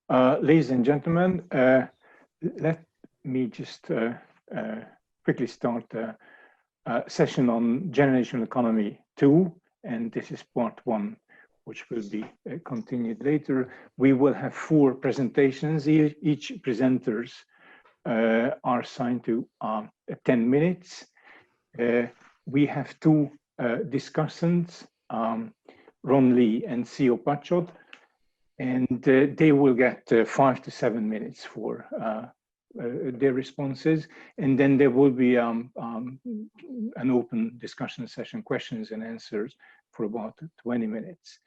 Ladies and gentlemen, let me just quickly start a session on generational economy 2, and this is part 1, which will be continued later. We will have 4 presentations. Each presenters are assigned to 10 minutes. We have 2 discussants, Ron Lee and Sio Pachot, and they will get 5 to 7 minutes for their responses, and then there will be an open discussion session, questions and answers, for about 20 minutes.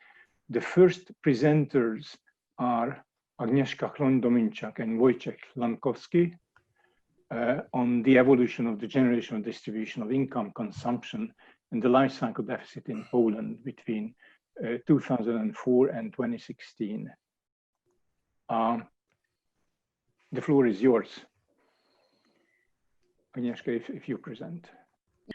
The first presenters are Agnieszka Chloń-Dominczak and Wojciech Lankowski on the evolution of the generational distribution of income, consumption, and the life cycle deficit in Poland between 2004 and 2016. The floor is yours. Agnieszka, if you present.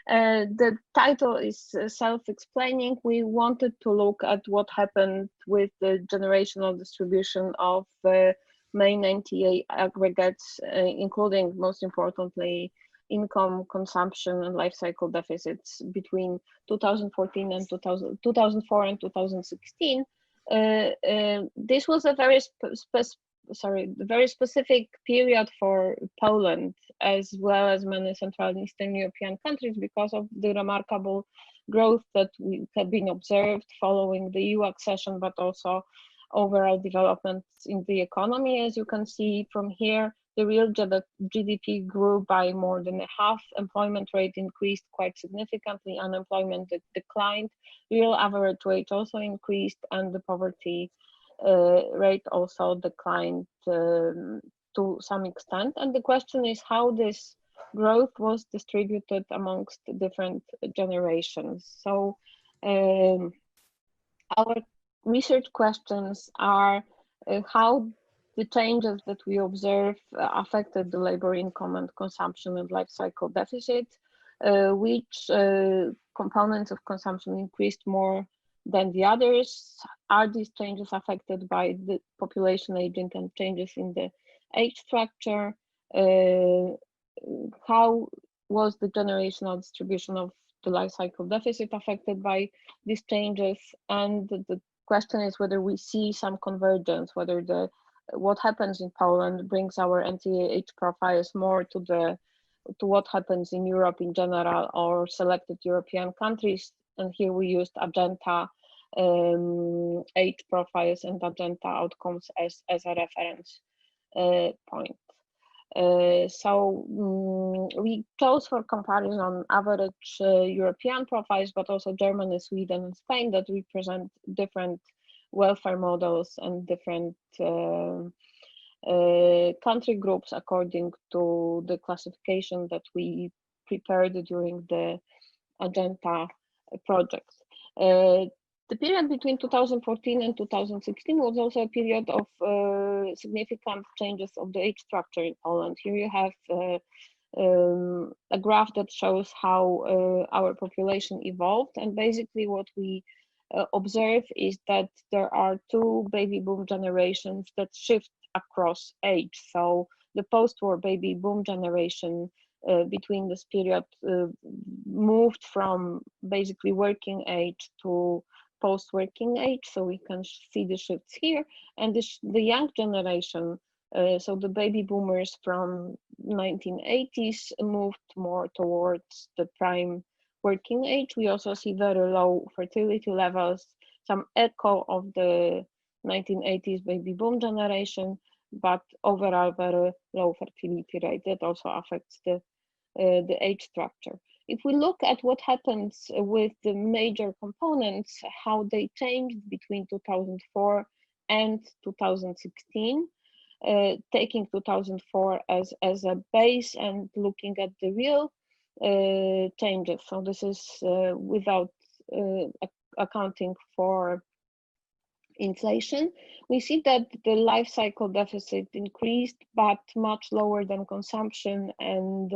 The title is self-explaining. We wanted to look at what happened with the generational distribution of May 98 aggregates, including, most importantly, income, consumption, and life cycle deficits between 2014 and 2004 and 2016. This was a very specific period for Poland, as well as many Central and Eastern European countries, because of the remarkable growth that we have been observed following the EU accession, but also overall developments in the economy. As you can see from here, the real GDP grew by more than half, employment rate increased quite significantly, unemployment declined, real average wage also increased, and the poverty rate also declined to some extent. And the question is how this growth was distributed amongst different generations. So our research questions are how the changes that we observe affected the labor income and consumption and life cycle deficit, which components of consumption increased more than the others. Are these changes affected by the population aging and changes in the age structure? How was the generational distribution of the life cycle deficit affected by these changes? And the question is whether we see some convergence, whether what happens in Poland brings our NTA-age profiles more to what happens in Europe in general or selected European countries. And here we used Agenda age profiles and Agenda outcomes as a reference point. So we chose for comparison average European profiles, but also Germany, Sweden, and Spain that represent different welfare models and different country groups according to the classification that we prepared during the Agenda project. The period between 2014 and 2016 was also a period of significant changes of the age structure in Poland. Here you have a graph that shows how our population evolved, and basically what we observe is that there are 2 baby boom generations that shift across age. So the post-war baby boom generation between this period moved from basically working age to post-working age, so we can see the shifts here. And the young generation, so the baby boomers from 1980s moved more towards the prime working age. We also see very low fertility levels, some echo of the 1980s baby boom generation, but overall very low fertility rate. That also affects the age structure. If we look at what happens with the major components, how they changed between 2004 and 2016, taking 2004 as a base and looking at the real changes. So this is without accounting for inflation. We see that the life cycle deficit increased, but much lower than consumption and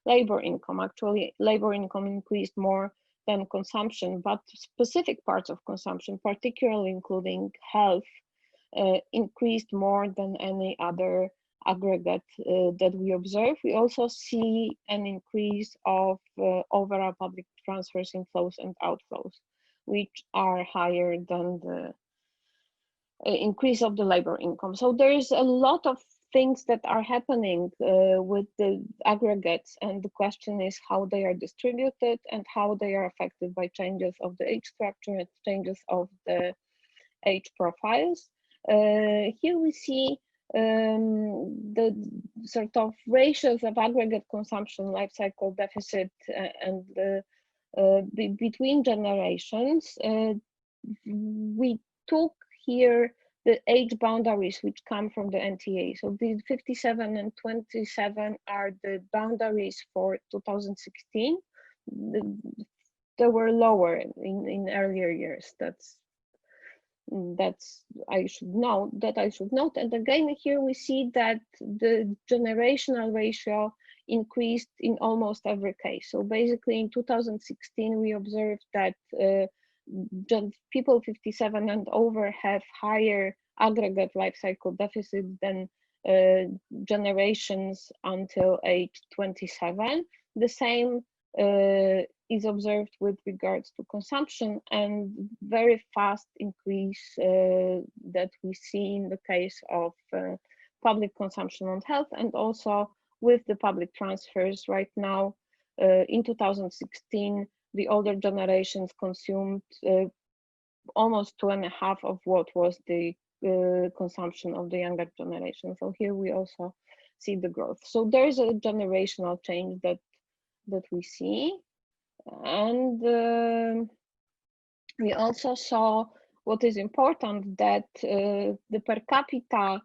labor income. Actually, labor income increased more than consumption, but specific parts of consumption, particularly including health, increased more than any other aggregate that we observe. We also see an increase of overall public transfers, inflows and outflows, which are higher than the increase of the labor income. So there is a lot of things that are happening with the aggregates, and the question is how they are distributed and how they are affected by changes of the age structure and changes of the age profiles. Here we see the sort of ratios of aggregate consumption, life cycle deficit, and between generations. We took here the age boundaries which come from the NTA. So these 57 and 27 are the boundaries for 2016. They were lower in earlier years. That's I should note. And again, here we see that the generational ratio increased in almost every case. So basically in 2016, we observed that people 57 and over have higher aggregate life cycle deficit than generations until age 27. The same is observed with regards to consumption, and very fast increase that we see in the case of public consumption on health, and also with the public transfers right now. In 2016, the older generations consumed almost 2.5 of what was the consumption of the younger generation. So here we also see the growth. So there is a generational change that we see. And we also saw what is important, that the per capita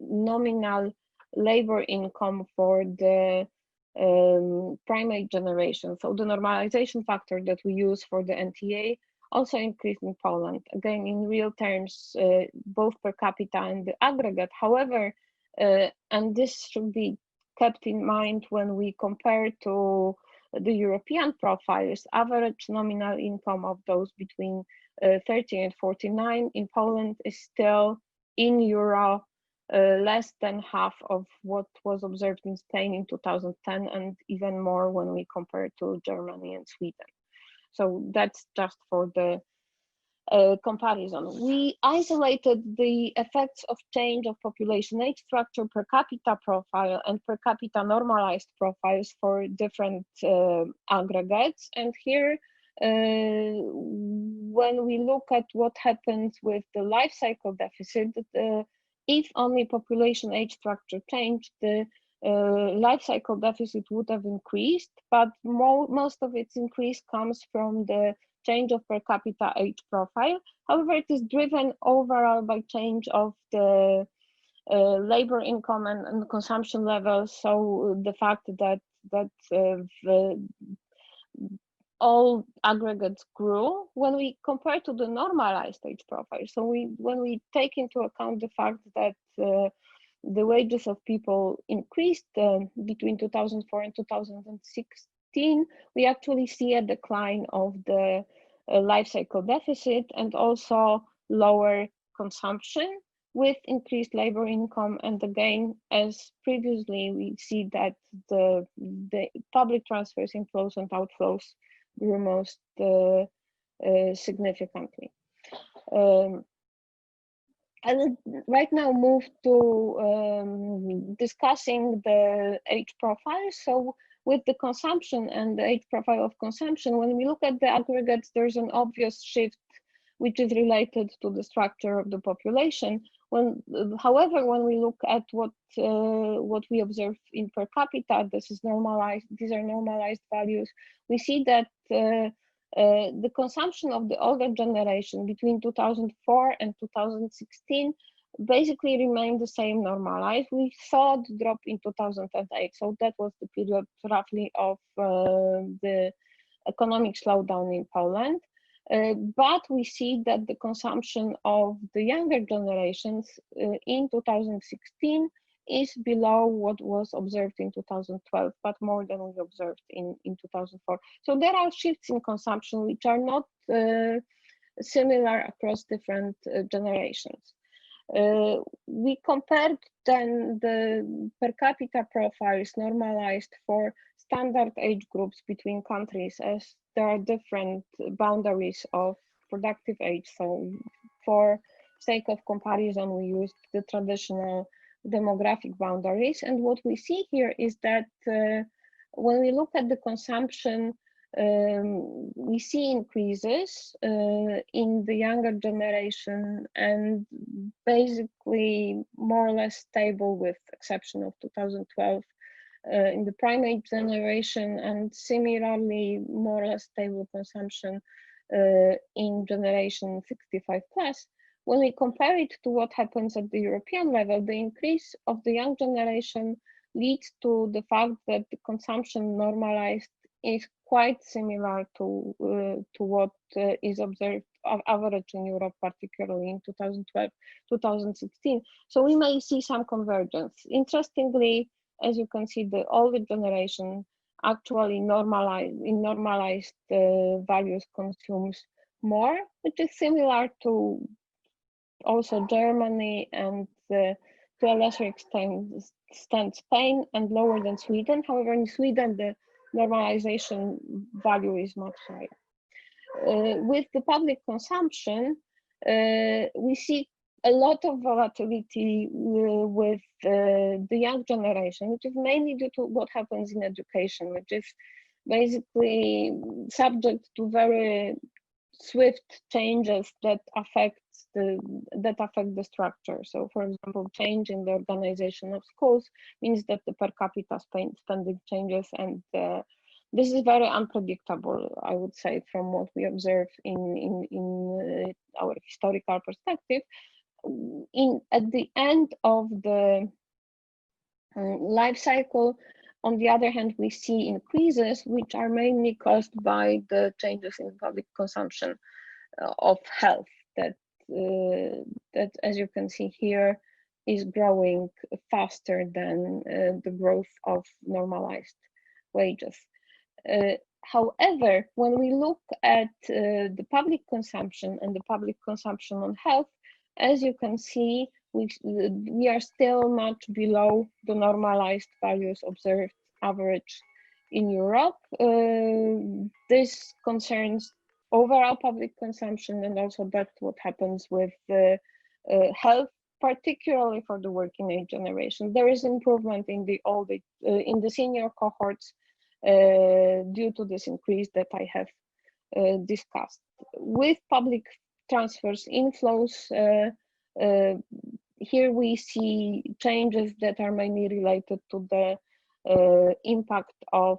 nominal labor income for the primate generation, so the normalization factor that we use for the NTA, also increased in Poland, again in real terms, both per capita and the aggregate. However, and this should be kept in mind when we compare to the European profiles, average nominal income of those between 30 and 49 in Poland is still in euro less than half of what was observed in Spain in 2010, and even more when we compare to Germany and Sweden. So that's just for the comparison. We isolated the effects of change of population age structure, per capita profile, and per capita normalized profiles for different aggregates. And here, when we look at what happens with the life cycle deficit, if only population age structure changed, the life cycle deficit would have increased, but most of its increase comes from the change of per capita age profile. However, it is driven overall by change of the labor income and consumption levels. So the fact that all aggregates grew when we compare to the normalized age profile. So when we take into account the fact that the wages of people increased between 2004 and 2016, we actually see a decline of the life cycle deficit and also lower consumption with increased labor income. And again, as previously, we see that the public transfers, inflows and outflows grew most significantly. I will right now move to discussing the age profile. So with the consumption and the age profile of consumption, when we look at the aggregates, there's an obvious shift which is related to the structure of the population. However, when we look at what we observe in per capita, this is normalized. These are normalized values. We see that the consumption of the older generation between 2004 and 2016 basically remained the same normalized. We saw the drop in 2008, so that was the period roughly of the economic slowdown in Poland. But we see that the consumption of the younger generations in 2016 is below what was observed in 2012, but more than we observed in 2004. So there are shifts in consumption which are not similar across different generations. We compared then the per capita profiles normalized for standard age groups between countries, as there are different boundaries of productive age. So for sake of comparison, we used the traditional demographic boundaries. And what we see here is that when we look at the consumption, we see increases in the younger generation and basically more or less stable, with exception of 2012 in the primate generation, and similarly more or less stable consumption in generation 65 plus. When we compare it to what happens at the European level, the increase of the young generation leads to the fact that the consumption normalized is quite similar to what is observed of average in Europe, particularly in 2012, 2016. So we may see some convergence. Interestingly, as you can see, the older generation actually normalized values consumes more, which is similar to also Germany and to a lesser extent Spain, and lower than Sweden. However, in Sweden, the normalization value is much higher. With the public consumption, we see a lot of volatility with the young generation, which is mainly due to what happens in education, which is basically subject to very swift changes that affect the structure. So, for example, change in the organization of schools means that the per capita spending changes, and this is very unpredictable, I would say, from what we observe in our historical perspective. At the end of the life cycle, on the other hand, we see increases which are mainly caused by the changes in public consumption of health that, as you can see here, is growing faster than the growth of normalized wages. However, when we look at the public consumption and the public consumption on health, as you can see, we are still much below the normalized values observed average in Europe. This concerns overall public consumption, and also that's what happens with health, particularly for the working age generation. There is improvement in the senior cohorts due to this increase that I have discussed. With public transfers inflows, here we see changes that are mainly related to the impact of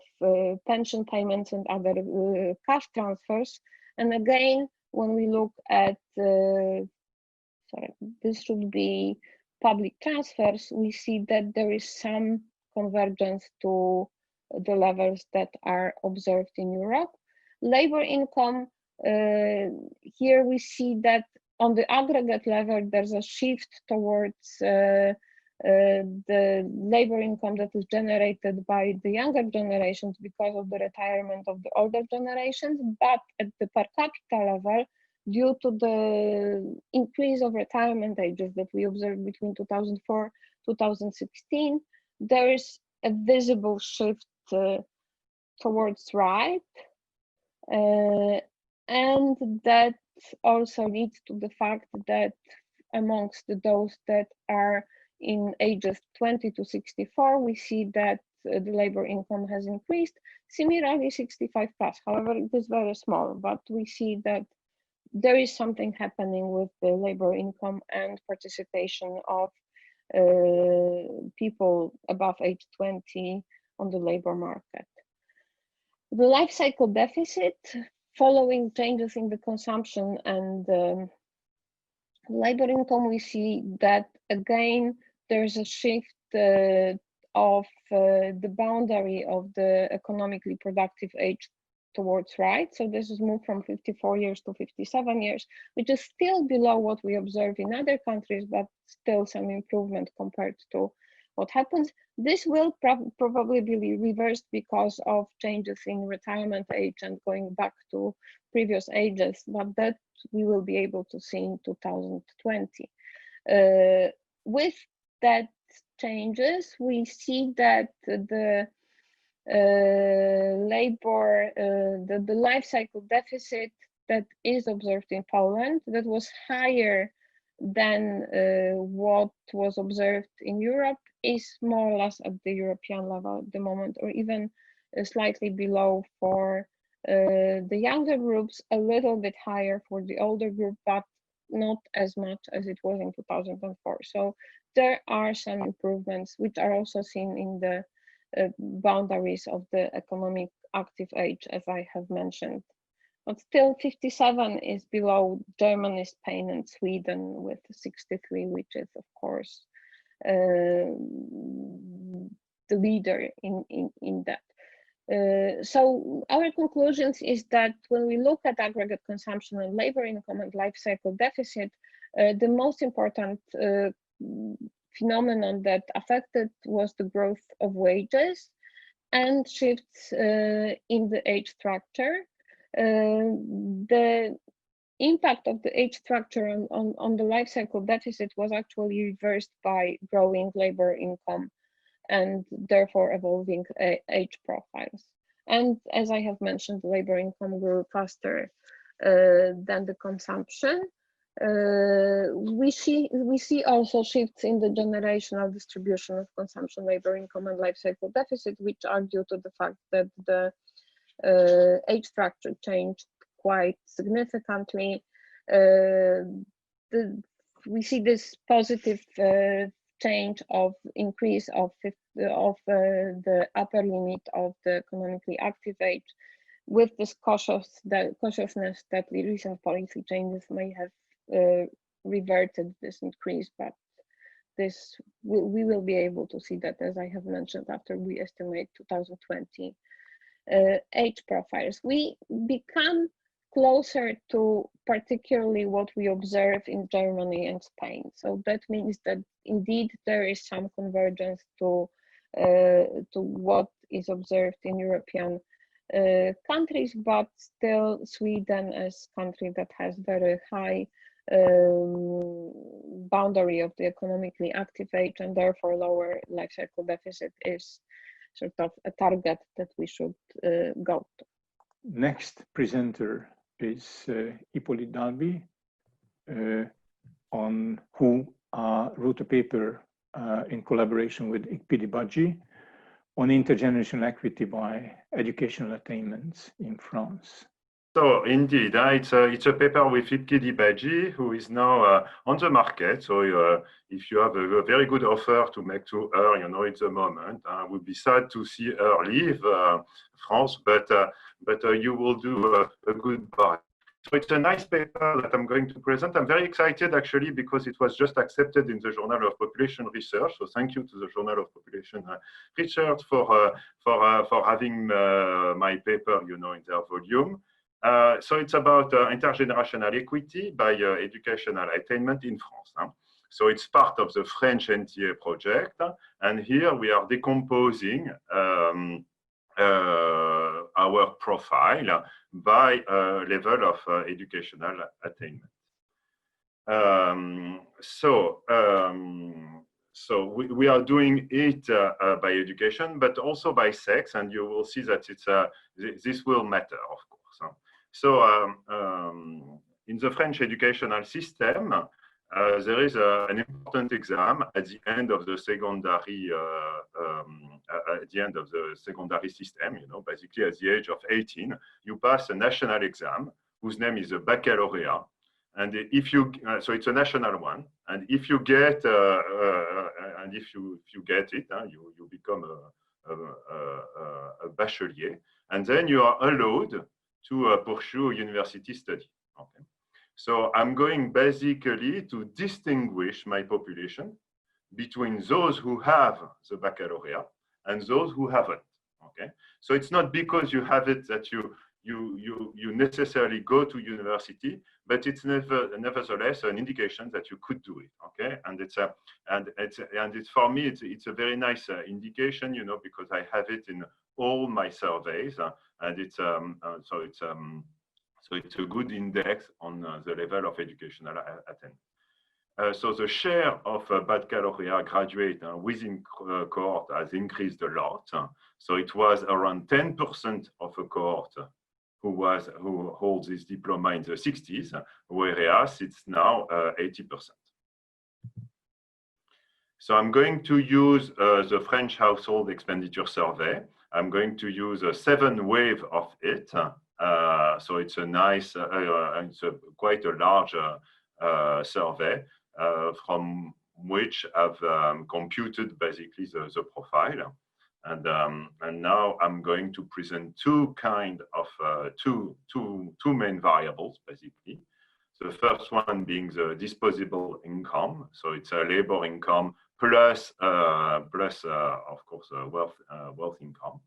pension payments and other cash transfers. And again, when we look at, sorry, this should be public transfers, we see that there is some convergence to the levels that are observed in Europe. Labor income, here we see that on the aggregate level, there's a shift towards the labor income that is generated by the younger generations because of the retirement of the older generations. But at the per capita level, due to the increase of retirement ages that we observed between 2004 2016, there is a visible shift towards right, and that also leads to the fact that amongst those that are in ages 20 to 64, we see that the labor income has increased. Similarly, 65 plus, however, it is very small, but we see that there is something happening with the labor income and participation of people above age 20 on the labor market. The life cycle deficit, following changes in the consumption and labor income, we see that again there's a shift of the boundary of the economically productive age towards right. So this is moved from 54 years to 57 years, which is still below what we observe in other countries, but still some improvement compared to what happens. This will probably be reversed because of changes in retirement age and going back to previous ages, but that we will be able to see in 2020. With that changes, we see that the labor, the life cycle deficit that is observed in Poland, that was higher than what was observed in Europe, is more or less at the European level at the moment, or even slightly below for the younger groups, a little bit higher for the older group, but not as much as it was in 2004. So there are some improvements which are also seen in the boundaries of the economic active age, as I have mentioned. But still 57 is below Germany, Spain, and Sweden with 63, which is of course the leader in that. So our conclusions is that when we look at aggregate consumption and labor income and life cycle deficit, the most important phenomenon that affected was the growth of wages and shifts in the age structure. The impact of the age structure on the life cycle deficit was actually reversed by growing labor income and therefore evolving age profiles. And as I have mentioned, labor income grew faster than the consumption. We see also shifts in the generational distribution of consumption, labor income, and life cycle deficit, which are due to the fact that the age structure changed quite significantly. We see this positive change of increase of the upper limit of the economically active age, with this cautiousness that the recent policy changes may have reverted this increase, but this we will be able to see that, as I have mentioned, after we estimate 2020 age profiles. We become closer to particularly what we observe in Germany and Spain. So that means that indeed there is some convergence to what is observed in European countries, but still Sweden as a country that has very high boundary of the economically active age and therefore lower life cycle deficit is sort of a target that we should go to. Next presenter is Hippolyte Dalby, who wrote a paper in collaboration with Ikpidi on intergenerational equity by educational attainments in France. So indeed, it's a paper with Ikpidi Badji, who is now on the market. So if you have a very good offer to make to her, it's a moment. I would be sad to see her leave France, but you will do a good buy. So it's a nice paper that I'm going to present. I'm very excited actually because it was just accepted in the Journal of Population Research. So thank you to the Journal of Population Research for having my paper, in their volume. So it's about intergenerational equity by educational attainment in France. So it's part of the French NTA project. And here we are decomposing our profile by level of educational attainment. So we are doing it by education, but also by sex, and you will see that this will matter, of course. So in the French educational system, there is an important exam at the end of the secondary system. Basically at the age of 18, you pass a national exam whose name is a baccalaureate, and so it's a national one. And if you get it, you become a bachelier, and then you are allowed to pursue university study. Okay. So I'm going basically to distinguish my population between those who have the baccalaureate and those who haven't. Okay. So it's not because you have it that you necessarily go to university, but it's nevertheless an indication that you could do it. Okay, and it's for me it's a very nice indication, you know, because I have it in all my surveys, and it's so it's a good index on the level of educational attainment. So the share of baccalaureate graduate within cohort has increased a lot. So it was around 10% of a cohort who holds this diploma in the 60s, whereas it's now 80%. So I'm going to use the French household expenditure survey. I'm going to use a 7 wave of it. So it's a nice, it's quite a large survey from which I've computed basically the profile. And now I'm going to present two main variables basically. The first one being the disposable income. So it's a labor income plus of course wealth income.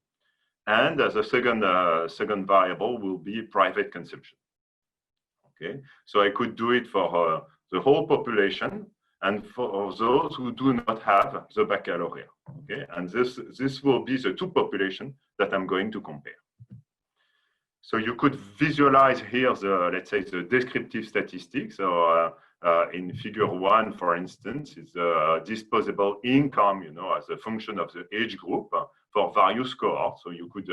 And the second variable will be private consumption. Okay, so I could do it for the whole population and for those who do not have the baccalaureate. Okay, and this will be the two populations that I'm going to compare. So you could visualize here the, let's say, the descriptive statistics. So in figure 1, for instance, is the disposable income, you know, as a function of the age group for various cohorts. So you could,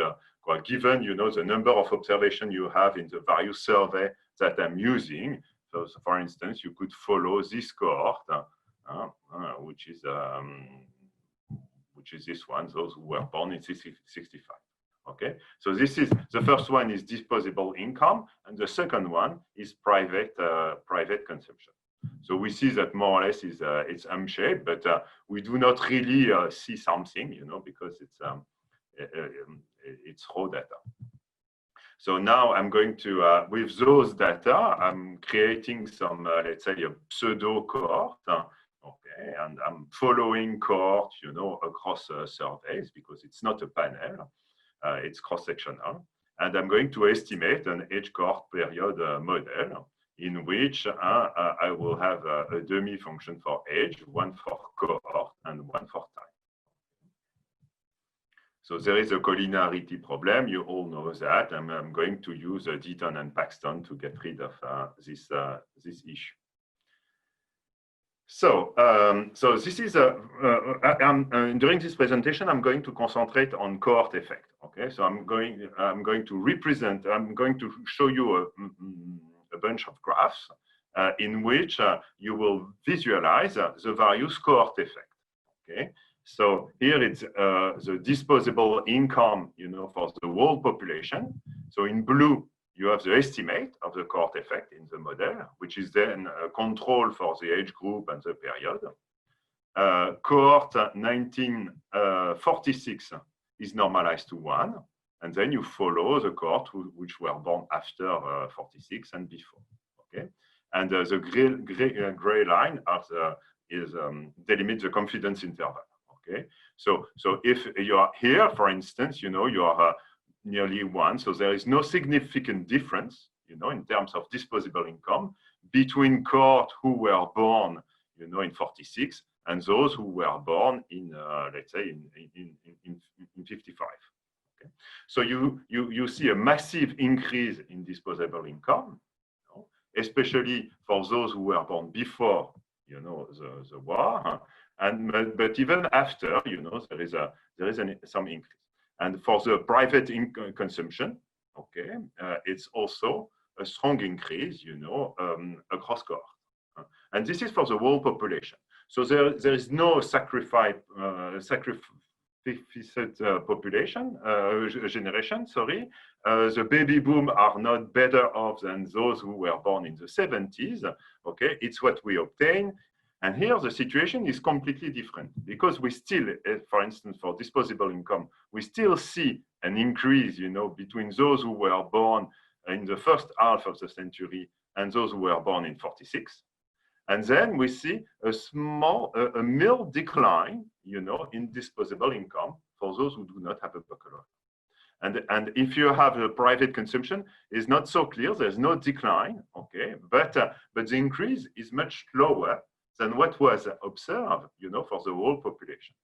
given, you know, the number of observations you have in the various survey that I'm using. So for instance, you could follow this cohort, which is this one, those who were born in 65. Okay, so this is the first one is disposable income, and the second one is private consumption. So we see that more or less is it's shaped, but we do not really see something, you know, because it's raw data. So now I'm going to with those data, I'm creating some let's say a pseudo cohort. Okay, and I'm following cohort, you know, across surveys because it's not a panel. It's cross-sectional, and I'm going to estimate an age cohort period model in which I will have a dummy function for age, one for cohort, and one for time. So there is a collinearity problem. You all know that. I'm going to use Deaton and Paxton to get rid of this issue. So, this is during this presentation, I'm going to concentrate on cohort effect. Okay, so I'm going to show you a bunch of graphs in which you will visualize the various cohort effect. Okay, so here it's the disposable income, you know, for the whole population. So in blue, you have the estimate of the cohort effect in the model, which is then control for the age group and the period. Cohort 1946 is normalized to 1, and then you follow the cohort which were born after 46 and before. Okay, and the gray line delimits the confidence interval. Okay, so if you are here, for instance, you know, you are nearly 1, so there is no significant difference, you know, in terms of disposable income between cohort who were born, you know, in 46 and those who were born in, let's say, in 55. Okay, so you see a massive increase in disposable income, you know, especially for those who were born before, you know, the war, but even after, you know, there is some increase. And for the private consumption, okay, it's also a strong increase, you know, across cohort. And this is for the whole population. So there is no sacrificed population, generation, sorry. The baby boom are not better off than those who were born in the 70s, okay? It's what we obtain. And here the situation is completely different because we still, for instance, for disposable income, we still see an increase, you know, between those who were born in the first half of the century and those who were born in 46. And then we see a mild decline, you know, in disposable income for those who do not have a baccalaureate. And if you have a private consumption, it's not so clear. There's no decline, okay, but the increase is much lower than what was observed, for the whole population.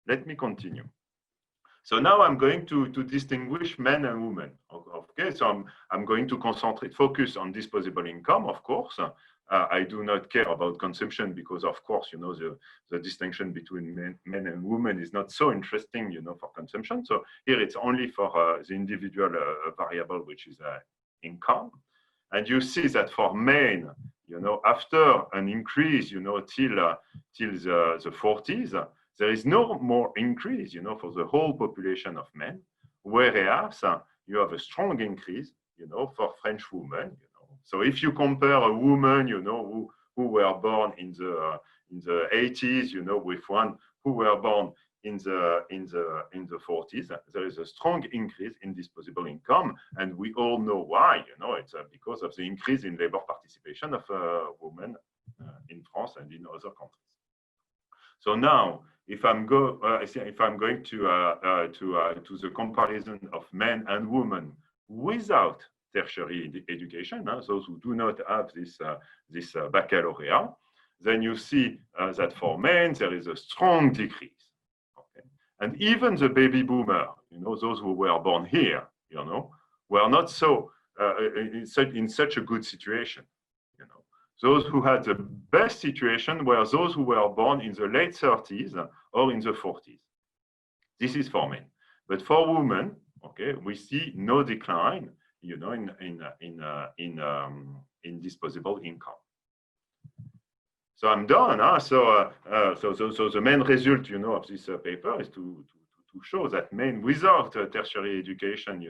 Let me continue. So now I'm going to distinguish men and women. Okay, so I'm going to focus on disposable income, of course. I do not care about consumption because, of course, the distinction between men and women is not so interesting, for consumption. So here it's only for the individual variable, which is income. And you see that for men, after an increase, till the 40s, there is no more increase, for the whole population of men, whereas you have a strong increase, for French women. So if you compare a woman, who were born in the 80s, with one who were born in the 40s, there is a strong increase in disposable income, and we all know why. It's because of the increase in labor participation of women in France and in other countries. So now, if I'm going to the comparison of men and women without tertiary education, those who do not have this baccalaureate, then you see that for men there is a strong decrease. Okay? And even the baby boomer, those who were born here, were not so in such a good situation. Those who had the best situation were those who were born in the late 30s or in the 40s. This is for men. But for women, okay, we see no decline, in disposable income. So I'm done. So the main result, of this paper is to show that men without tertiary education,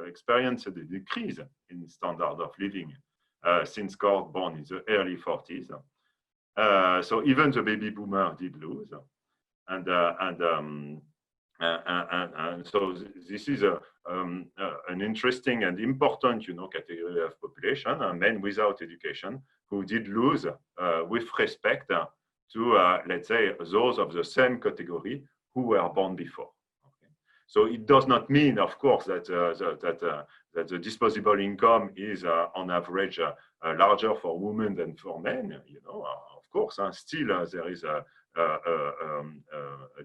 experience a decrease in standard of living. Since Coart born in the early 40s. So even the baby boomer did lose. And so this is an interesting and important, category of population, men without education, who did lose with respect to, let's say, those of the same category who were born before. Okay. So it does not mean, of course, that that the disposable income is on average larger for women than for men. Of course, still there is a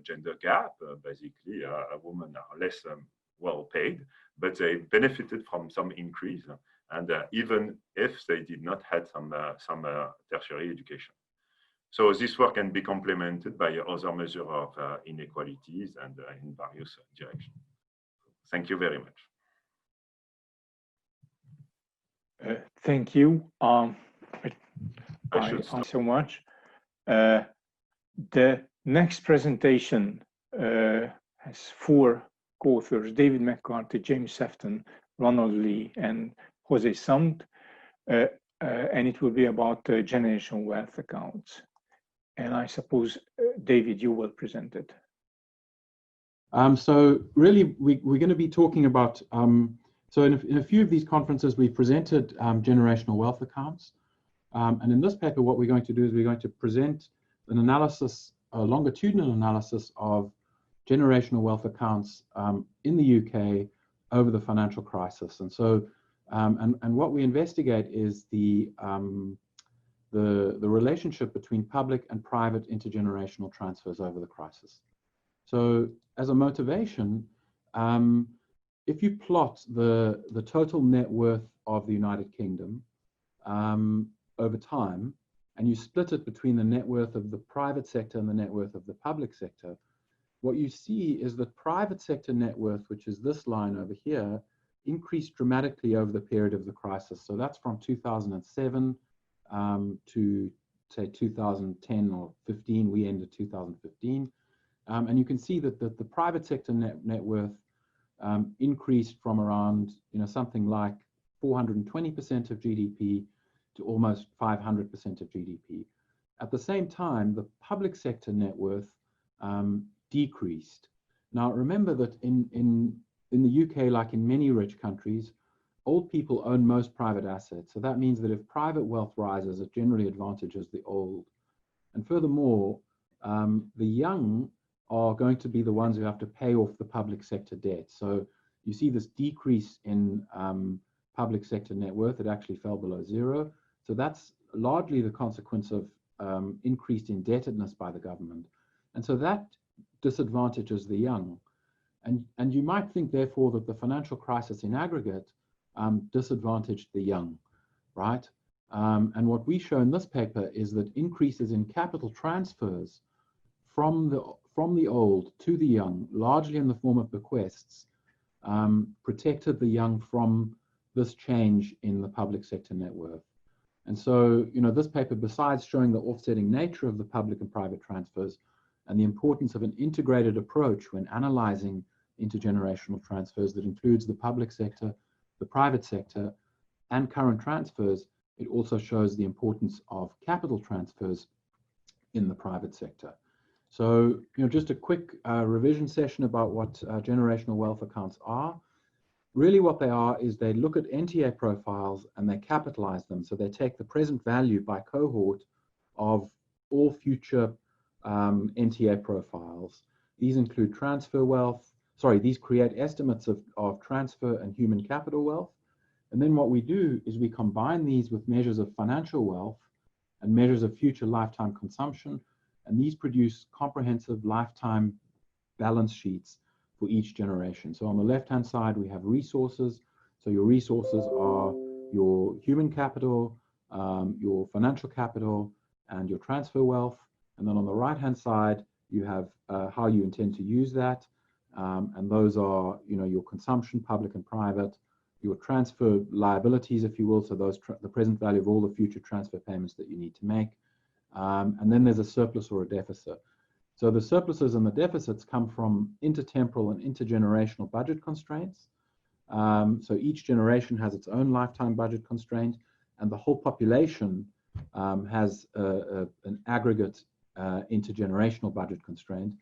gender gap. Basically, women are less well paid, but they benefited from some increase, and even if they did not have some tertiary education. So this work can be complemented by other measures of inequalities and in various directions. Thank you very much. Thank you. Thank you so much. The next presentation has 4 co-authors: David McCarthy, James Sefton, Ronald Lee, and Jose Samt, and it will be about generational wealth accounts. And I suppose, David, you will present it. So really, we're going to be talking about, so in a few of these conferences, we presented generational wealth accounts. And in this paper, what we're going to do is we're going to present an analysis, a longitudinal analysis of generational wealth accounts in the UK over the financial crisis. And so, and what we investigate is the relationship between public and private intergenerational transfers over the crisis. So as a motivation, if you plot the total net worth of the United Kingdom over time, and you split it between the net worth of the private sector and the net worth of the public sector, what you see is that private sector net worth, which is this line over here, increased dramatically over the period of the crisis. So that's from 2007 to say 2010 or 15, we ended 2015. And you can see that the private sector net worth increased from around, something like 420% of GDP to almost 500% of GDP. At the same time, the public sector net worth decreased. Now, remember that in the UK, like in many rich countries, old people own most private assets. So that means that if private wealth rises, it generally advantages the old. And furthermore, the young are going to be the ones who have to pay off the public sector debt. So you see this decrease in public sector net worth. It actually fell below zero. So that's largely the consequence of increased indebtedness by the government. And so that disadvantages the young. And you might think, therefore, that the financial crisis in aggregate disadvantaged the young, right? And what we show in this paper is that increases in capital transfers from the old to the young, largely in the form of bequests, protected the young from this change in the public sector net worth. And so, this paper, besides showing the offsetting nature of the public and private transfers and the importance of an integrated approach when analyzing intergenerational transfers that includes the public sector, the private sector, and current transfers, it also shows the importance of capital transfers in the private sector. So, just a quick revision session about what generational wealth accounts are. Really what they are is they look at NTA profiles and they capitalize them. So they take the present value by cohort of all future NTA profiles. These include transfer wealth. Sorry, these create estimates of transfer and human capital wealth. And then what we do is we combine these with measures of financial wealth and measures of future lifetime consumption. And these produce comprehensive lifetime balance sheets for each generation. So on the left-hand side, we have resources. So your resources are your human capital, your financial capital, and your transfer wealth. And then on the right-hand side, you have how you intend to use that. And those are, your consumption, public and private, your transfer liabilities, if you will. So those the present value of all the future transfer payments that you need to make. And then there's a surplus or a deficit. So the surpluses and the deficits come from intertemporal and intergenerational budget constraints. So each generation has its own lifetime budget constraint, and the whole population has an aggregate intergenerational budget constraint.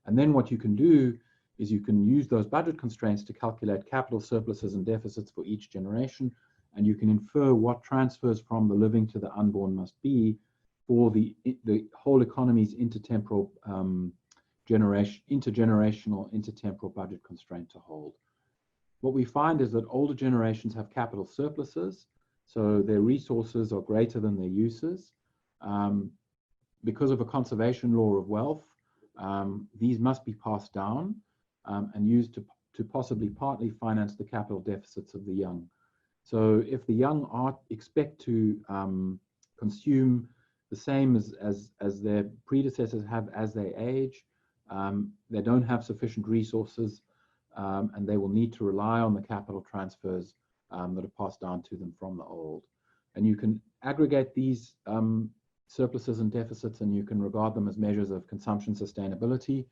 And then what you can do is you can use those budget constraints to calculate capital surpluses and deficits for each generation, and you can infer what transfers from the living to the unborn must be for the whole economy's intertemporal intergenerational intertemporal budget constraint to hold. What we find is that older generations have capital surpluses, so their resources are greater than their uses. Because of a conservation law of wealth, these must be passed down and used to possibly partly finance the capital deficits of the young. So if the young expect to consume the same as their predecessors have as they age, they don't have sufficient resources, and they will need to rely on the capital transfers that are passed down to them from the old. And you can aggregate these surpluses and deficits, and you can regard them as measures of consumption sustainability,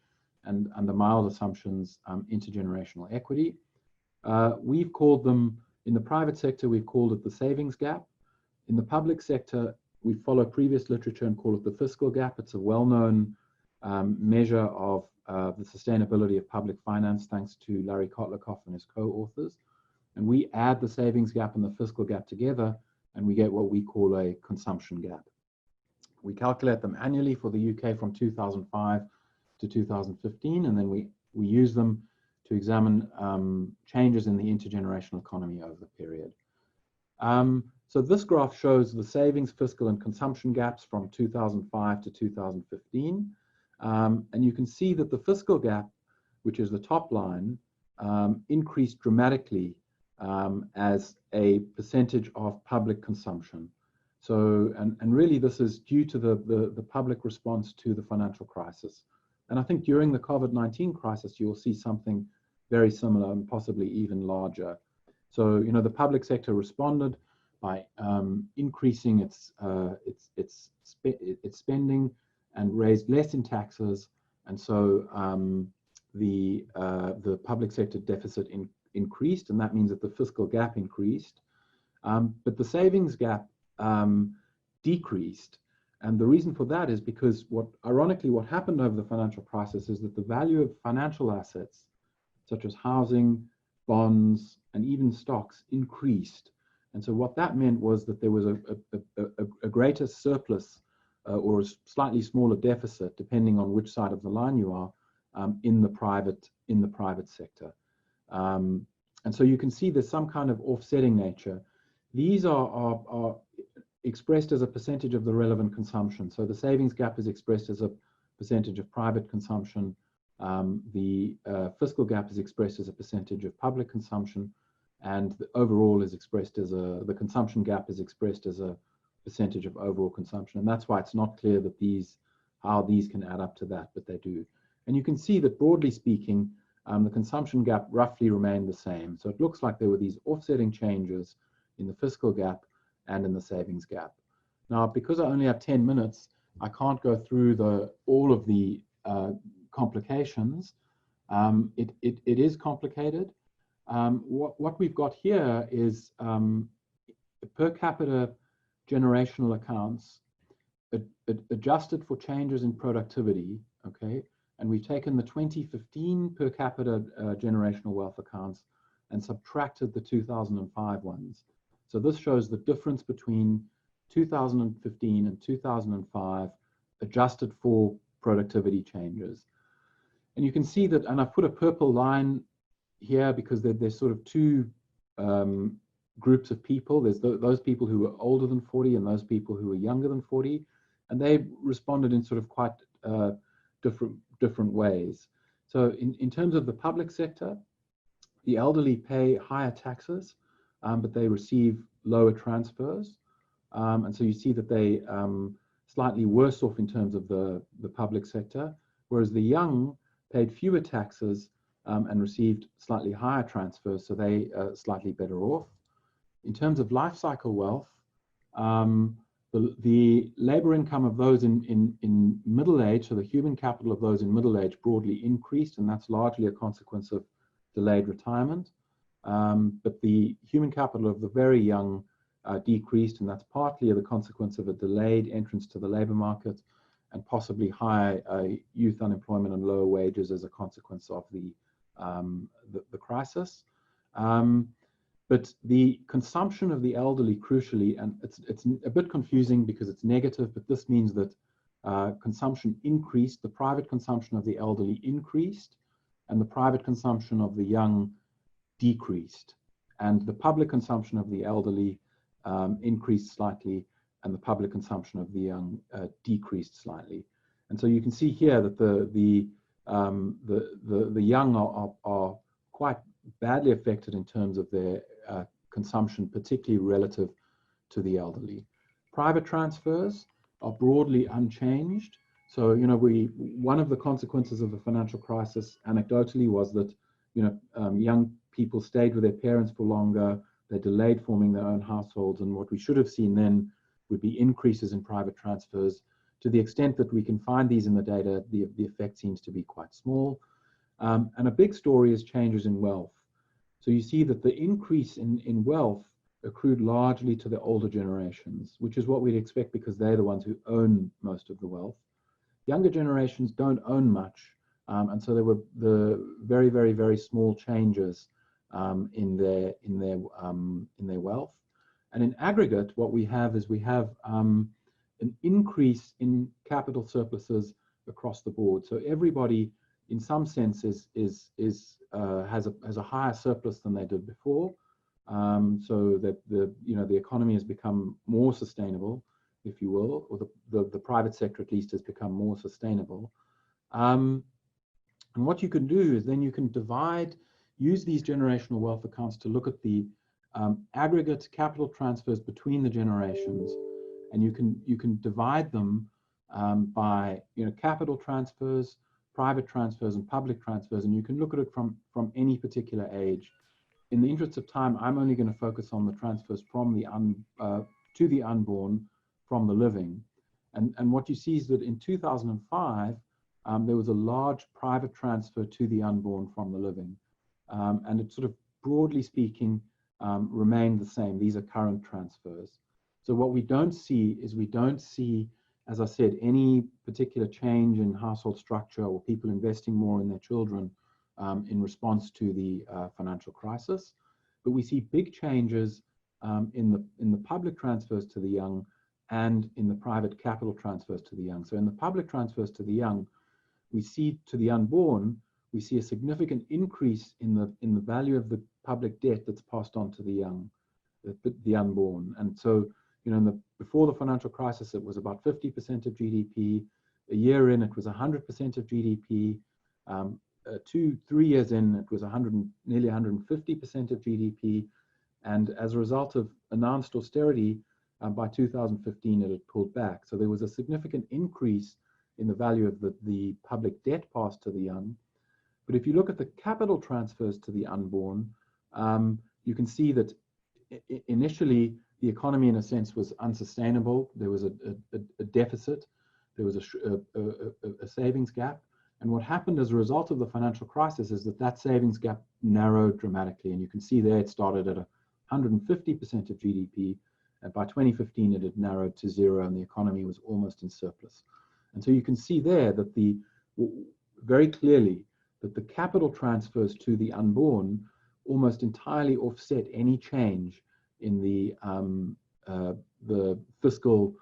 and under mild assumptions, intergenerational equity. We've called them, in the private sector, we've called it the savings gap. In the public sector, we follow previous literature and call it the fiscal gap. It's a well-known measure of the sustainability of public finance, thanks to Larry Kotlikoff and his co-authors. And we add the savings gap and the fiscal gap together, and we get what we call a consumption gap. We calculate them annually for the UK from 2005 to 2015, and then we use them to examine changes in the intergenerational economy over the period. So this graph shows the savings, fiscal, and consumption gaps from 2005 to 2015. And you can see that the fiscal gap, which is the top line, increased dramatically as a percentage of public consumption. So, and really this is due to the public response to the financial crisis. And I think during the COVID-19 crisis, you'll see something very similar and possibly even larger. So, the public sector responded by increasing its spending and raised less in taxes, and so the public sector deficit increased, and that means that the fiscal gap increased, but the savings gap decreased. And the reason for that is because ironically what happened over the financial crisis is that the value of financial assets, such as housing, bonds, and even stocks, increased. And so what that meant was that there was a greater surplus or a slightly smaller deficit, depending on which side of the line you are, in the private sector. And so you can see there's some kind of offsetting nature. These are expressed as a percentage of the relevant consumption. So the savings gap is expressed as a percentage of private consumption. The fiscal gap is expressed as a percentage of public consumption, and the overall is expressed as the consumption gap is expressed as a percentage of overall consumption. And that's why it's not clear that how these can add up to that, but they do. And you can see that broadly speaking, the consumption gap roughly remained the same. So it looks like there were these offsetting changes in the fiscal gap and in the savings gap. Now, because I only have 10 minutes, I can't go through all of the complications. It is complicated. What we've got here is per capita generational accounts adjusted for changes in productivity, okay? And we've taken the 2015 per capita generational wealth accounts and subtracted the 2005 ones. So this shows the difference between 2015 and 2005 adjusted for productivity changes. And you can see that, and I've put a purple line here because there's sort of two groups of people. There's those people who are older than 40 and those people who are younger than 40. And they responded in sort of quite different ways. So in terms of the public sector, the elderly pay higher taxes, but they receive lower transfers. And so you see that they slightly worse off in terms of the public sector, whereas the young paid fewer taxes and received slightly higher transfers, so they are slightly better off. In terms of life cycle wealth, the labor income of those in middle age, so the human capital of those in middle age broadly increased, and that's largely a consequence of delayed retirement. But the human capital of the very young decreased, and that's partly the consequence of a delayed entrance to the labor market and possibly higher youth unemployment and lower wages as a consequence of the crisis. But the consumption of the elderly, crucially, and it's a bit confusing because it's negative, but this means that consumption increased, the private consumption of the elderly increased, and the private consumption of the young decreased. And the public consumption of the elderly increased slightly, and the public consumption of the young decreased slightly. And so you can see here that the young are quite badly affected in terms of their consumption, particularly relative to the elderly. Private transfers are broadly unchanged. So, you know, one of the consequences of the financial crisis, anecdotally, was that, you know, young people stayed with their parents for longer, they delayed forming their own households, and what we should have seen then would be increases in private transfers. To the extent that we can find these in the data, the effect seems to be quite small. And a big story is changes in wealth. So you see that the increase in wealth accrued largely to the older generations, which is what we'd expect because they're the ones who own most of the wealth. Younger generations don't own much, and so there were the very, very, very small changes in their wealth. And in aggregate, what we have is an increase in capital surpluses across the board. So everybody, in some sense, has a higher surplus than they did before, so that the economy has become more sustainable, if you will, or the private sector at least has become more sustainable. And what you can do is then you can use these generational wealth accounts to look at the aggregate capital transfers between the generations, and you can divide them by capital transfers, private transfers, and public transfers, and you can look at it from any particular age. In the interest of time, I'm only going to focus on the transfers from to the unborn from the living. And what you see is that in 2005, there was a large private transfer to the unborn from the living. And it sort of, broadly speaking, remained the same. These are current transfers. So what we don't see is as I said, any particular change in household structure or people investing more in their children in response to the financial crisis. But we see big changes in the public transfers to the young and in the private capital transfers to the young. So in the public transfers to the young, we see to the unborn, we see a significant increase in the value of the public debt that's passed on to the young, the unborn. And so, you know, before the financial crisis, it was about 50% of GDP. A year in, it was 100% of GDP. 2-3 years in, it was nearly 150% of GDP. And as a result of announced austerity, by 2015, it had pulled back. So there was a significant increase in the value of the public debt passed to the young. But if you look at the capital transfers to the unborn, you can see that initially the economy, in a sense, was unsustainable. There was a deficit. There was a savings gap. And what happened as a result of the financial crisis is that savings gap narrowed dramatically. And you can see there it started at 150% of GDP. And by 2015, it had narrowed to zero and the economy was almost in surplus. And so you can see there that very clearly that the capital transfers to the unborn almost entirely offset any change in the fiscal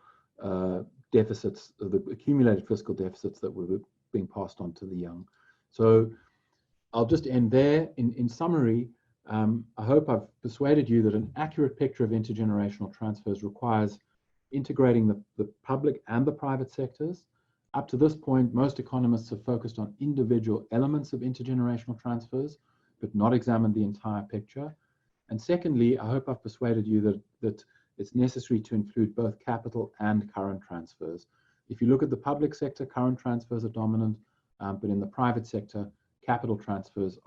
deficits, the accumulated fiscal deficits that were being passed on to the young. So I'll just end there. In summary, I hope I've persuaded you that an accurate picture of intergenerational transfers requires integrating the public and the private sectors. Up to this point, most economists have focused on individual elements of intergenerational transfers, but not examined the entire picture. And secondly, I hope I've persuaded you that it's necessary to include both capital and current transfers. If you look at the public sector, current transfers are dominant, but in the private sector, capital transfers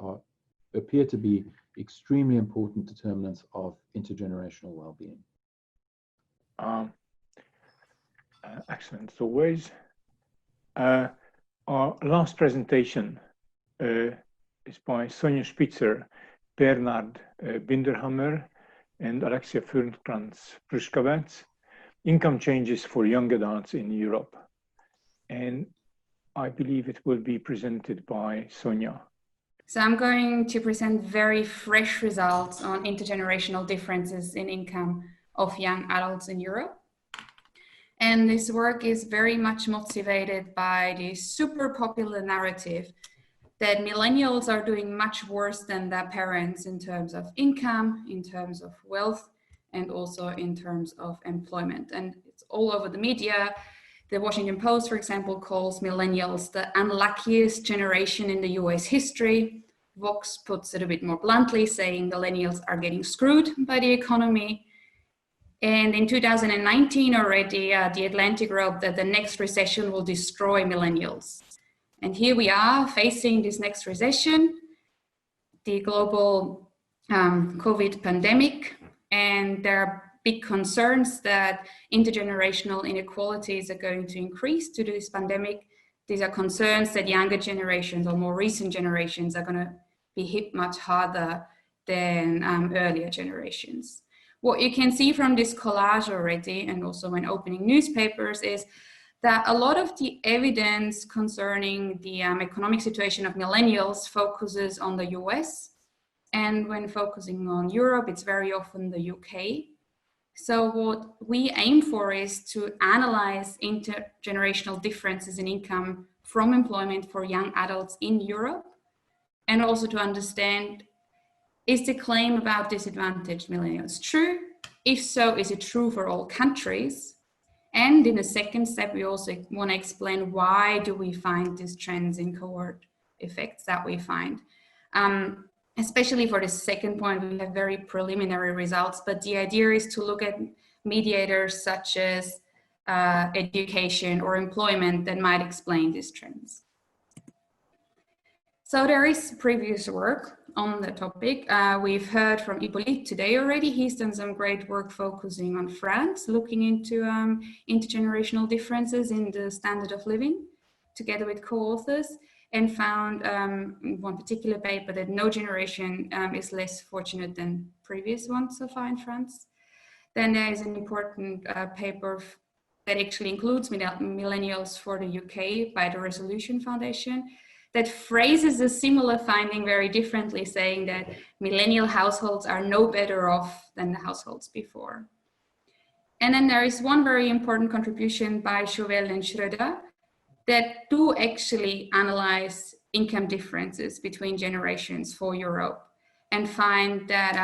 appear to be extremely important determinants of intergenerational well-being. Excellent, as always. Our last presentation is by Sonja Spitzer, Bernard Binderhammer, and Alexia Fürnkrantz-Pruskavets, Income Changes for Young Adults in Europe. And I believe it will be presented by Sonja. So I'm going to present very fresh results on intergenerational differences in income of young adults in Europe. And this work is very much motivated by the super popular narrative that millennials are doing much worse than their parents in terms of income, in terms of wealth, and also in terms of employment. And it's all over the media. The Washington Post, for example, calls millennials the unluckiest generation in the US history. Vox puts it a bit more bluntly, saying millennials are getting screwed by the economy. And in 2019 already, The Atlantic wrote that the next recession will destroy millennials. And here we are facing this next recession, the global COVID pandemic, and there are big concerns that intergenerational inequalities are going to increase due to this pandemic. These are concerns that younger generations or more recent generations are going to be hit much harder than earlier generations. What you can see from this collage already, and also when opening newspapers, is that a lot of the evidence concerning the economic situation of millennials focuses on the US. And when focusing on Europe, it's very often the UK. So what we aim for is to analyze intergenerational differences in income from employment for young adults in Europe, and also to understand, is the claim about disadvantaged millennials true? If so, is it true for all countries? And in the second step, we also want to explain why do we find these trends in cohort effects that we find. Especially for the second point, we have very preliminary results, but the idea is to look at mediators such as education or employment that might explain these trends. So there is previous work on the topic. We've heard from Hippolyte today already. He's done some great work focusing on France, looking into intergenerational differences in the standard of living, together with co-authors, and found in one particular paper that no generation is less fortunate than previous ones so far in France. Then there is an important paper that actually includes millennials for the UK by the Resolution Foundation, that phrases a similar finding very differently, saying that millennial households are no better off than the households before. And then there is one very important contribution by Chauvel and Schröder that do actually analyze income differences between generations for Europe and find that,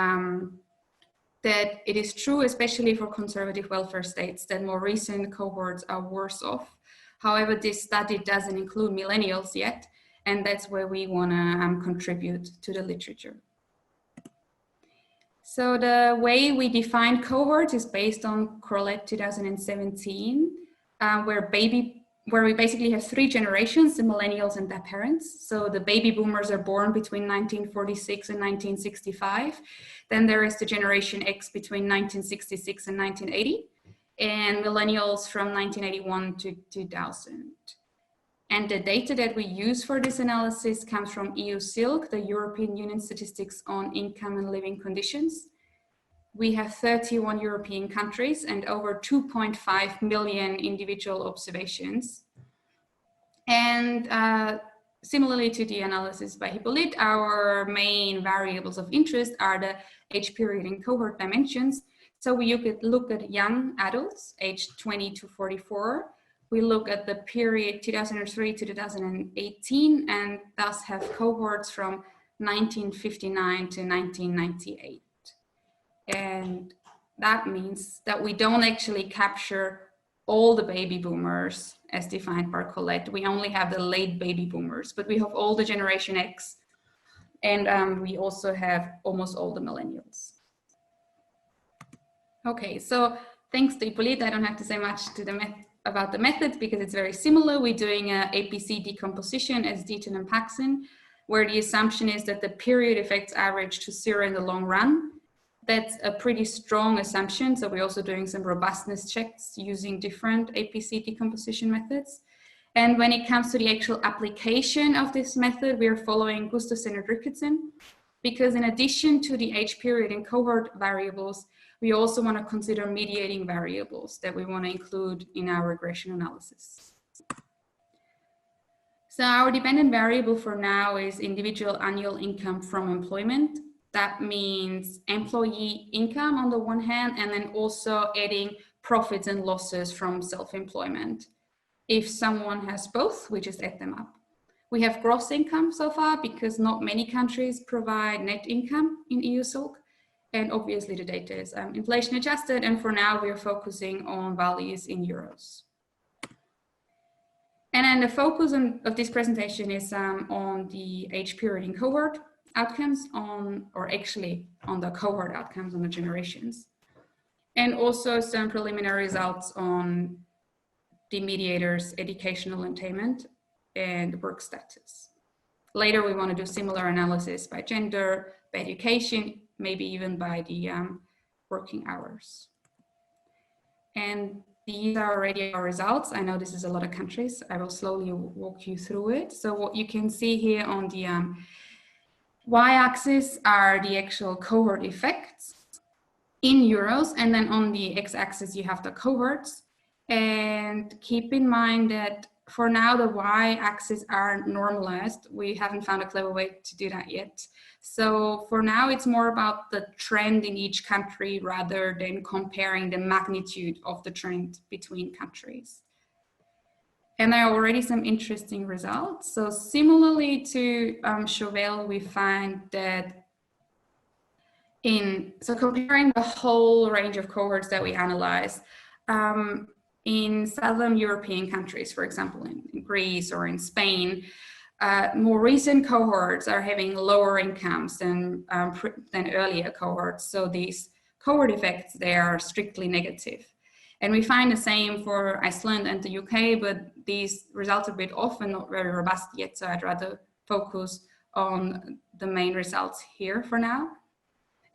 that it is true, especially for conservative welfare states, that more recent cohorts are worse off. However, this study doesn't include millennials yet, and that's where we want to contribute to the literature. So the way we define cohorts is based on Coart 2017, where we basically have three generations, the millennials and their parents. So the baby boomers are born between 1946 and 1965. Then there is the Generation X between 1966 and 1980, and millennials from 1981 to 2000. And the data that we use for this analysis comes from EU-SILC, the European Union Statistics on Income and Living Conditions. We have 31 European countries and over 2.5 million individual observations. And similarly to the analysis by Hippolyte, our main variables of interest are the age period and cohort dimensions. So we look at young adults aged 20 to 44. We look at the period 2003 to 2018, and thus have cohorts from 1959 to 1998. And that means that we don't actually capture all the baby boomers as defined by Colette. We only have the late baby boomers, but we have all the Generation X, and we also have almost all the millennials. Okay, so thanks to Hippolyte, I don't have to say much to about the methods because it's very similar. We're doing a APC decomposition as Deaton and Paxson, where the assumption is that the period effects average to zero in the long run. That's a pretty strong assumption. So we're also doing some robustness checks using different APC decomposition methods. And when it comes to the actual application of this method, we're following Gustafsson and Ricketson, because in addition to the age period and cohort variables, we also want to consider mediating variables that we want to include in our regression analysis. So our dependent variable for now is individual annual income from employment. That means employee income on the one hand, and then also adding profits and losses from self-employment. If someone has both, we just add them up. We have gross income so far because not many countries provide net income in EU-SILC. And obviously the data is inflation adjusted. And for now, we're focusing on values in euros. And then the focus of this presentation is on the age period and cohort outcomes or actually on the cohort outcomes on the generations. And also some preliminary results on the mediator's educational attainment and work status. Later, we want to do similar analysis by gender, by education, maybe even by the working hours. And these are already our results. I know this is a lot of countries. I will slowly walk you through it. So what you can see here on the y-axis are the actual cohort effects in euros, and then on the x-axis you have the cohorts. And keep in mind that for now the y-axis are normalized. We haven't found a clever way to do that yet. So for now it's more about the trend in each country rather than comparing the magnitude of the trend between countries. And there are already some interesting results. So similarly to Chauvel, we find that so comparing the whole range of cohorts that we analyze, in Southern European countries, for example, in Greece or in Spain, more recent cohorts are having lower incomes than earlier cohorts. So these cohort effects, they are strictly negative. And we find the same for Iceland and the UK, but these results are a bit off and not very robust yet. So I'd rather focus on the main results here for now.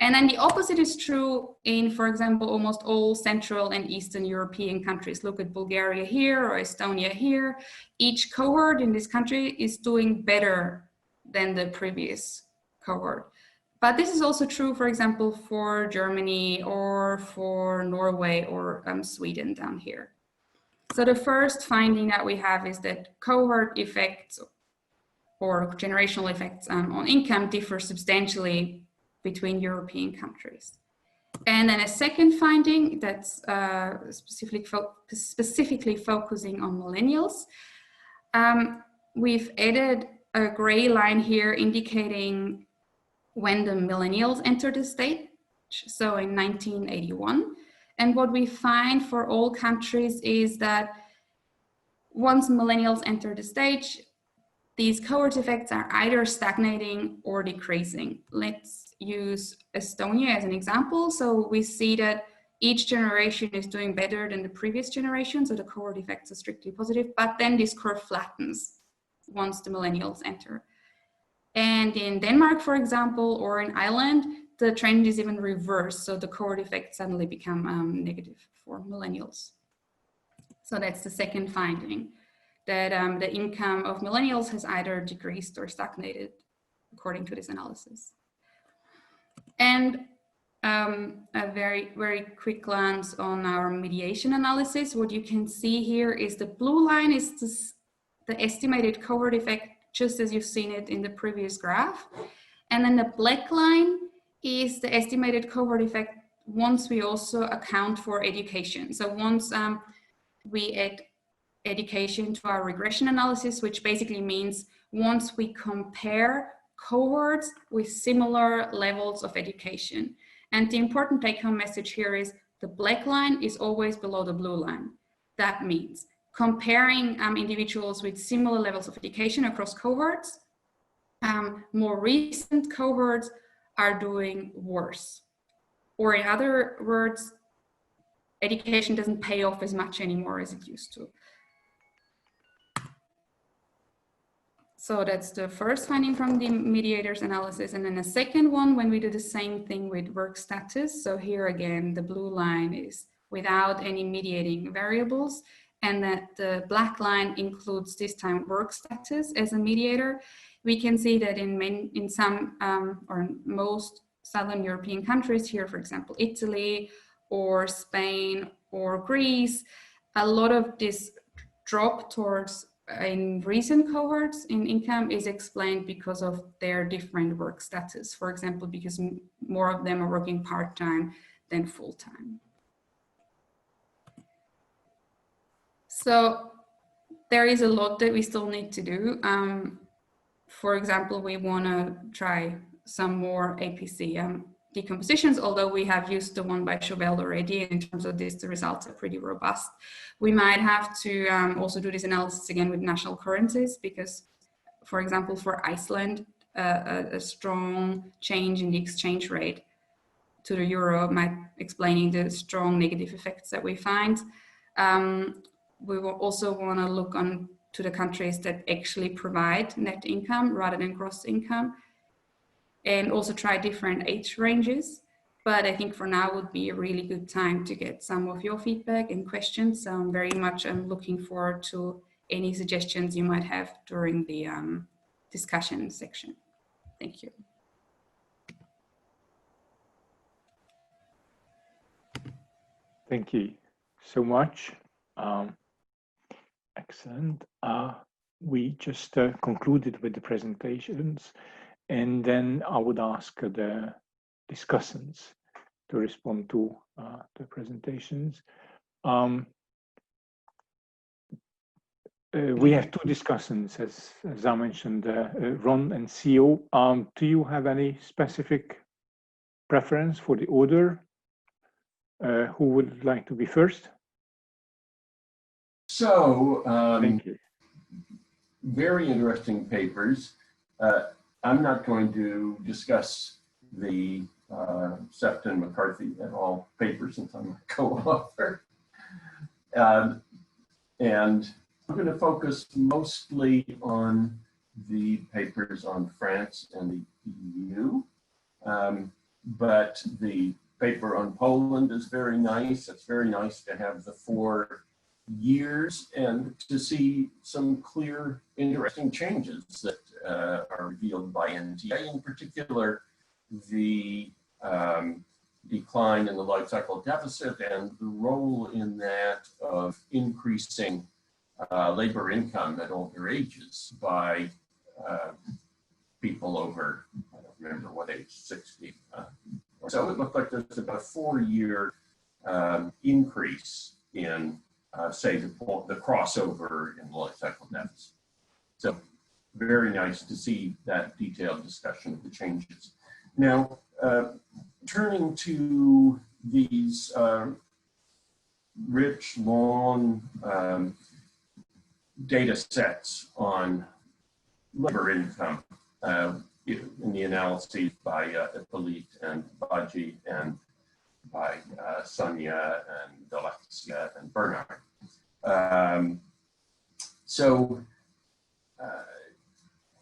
And then the opposite is true in, for example, almost all Central and Eastern European countries. Look at Bulgaria here or Estonia here. Each cohort in this country is doing better than the previous cohort. But this is also true, for example, for Germany or for Norway or Sweden down here. So the first finding that we have is that cohort effects or generational effects on income differ substantially between European countries. And then a second finding that's specifically focusing on millennials. We've added a gray line here indicating when the millennials entered the stage, so in 1981. And what we find for all countries is that once millennials enter the stage, these cohort effects are either stagnating or decreasing. Let's use Estonia as an example. So we see that each generation is doing better than the previous generation, so the cohort effects are strictly positive, but then this curve flattens once the millennials enter. And in Denmark, for example, or in Ireland, the trend is even reversed, so the cohort effects suddenly become negative for millennials. So that's the second finding, that the income of millennials has either decreased or stagnated according to this analysis. And a very, very quick glance on our mediation analysis. What you can see here is the blue line is the estimated cohort effect, just as you've seen it in the previous graph. And then the black line is the estimated cohort effect once we also account for education. So once we add education to our regression analysis, which basically means once we compare cohorts with similar levels of education. And the important take-home message here is the black line is always below the blue line. That means comparing individuals with similar levels of education across cohorts, more recent cohorts are doing worse. Or in other words, education doesn't pay off as much anymore as it used to. So that's the first finding from the mediators analysis. And then the second one, when we do the same thing with work status. So here again, the blue line is without any mediating variables, and that the black line includes this time work status as a mediator. We can see that in some or in most Southern European countries here, for example, Italy or Spain or Greece, a lot of this drop towards in recent cohorts in income is explained because of their different work status. For example, because more of them are working part-time than full-time. So there is a lot that we still need to do. For example, we want to try some more APC decompositions, although we have used the one by Chauvel already. In terms of this, the results are pretty robust. We might have to also do this analysis again with national currencies, because, for example, for Iceland, a strong change in the exchange rate to the euro might explaining the strong negative effects that we find. We will also want to look on to the countries that actually provide net income rather than gross income, and also try different age ranges. But I think for now would be a really good time to get some of your feedback and questions. So I'm very much looking forward to any suggestions you might have during the discussion section. Thank you. Thank you so much. Excellent. We just concluded with the presentations, and then I would ask the discussants to respond to the presentations. We have two discussants, as I mentioned, Ron and CEO. Do you have any specific preference for the order? Who would like to be first? So, Thank you. Very interesting papers. I'm not going to discuss the Sefton, McCarthy et al. Paper since I'm a co-author. And I'm going to focus mostly on the papers on France and the EU. But the paper on Poland is very nice. It's very nice to have the 4 years and to see some clear, interesting changes that are revealed by NTA, in particular, the decline in the life cycle deficit and the role in that of increasing labor income at older ages by people over, I don't remember what age, 60. So it looked like there's about a 4-year increase in say the crossover in the life cycle deficit. So very nice to see that detailed discussion of the changes. Now, turning to these rich, long data sets on labor income in the analyses by Hippolyte and Baji and by Sonia and Alexia and Bernard.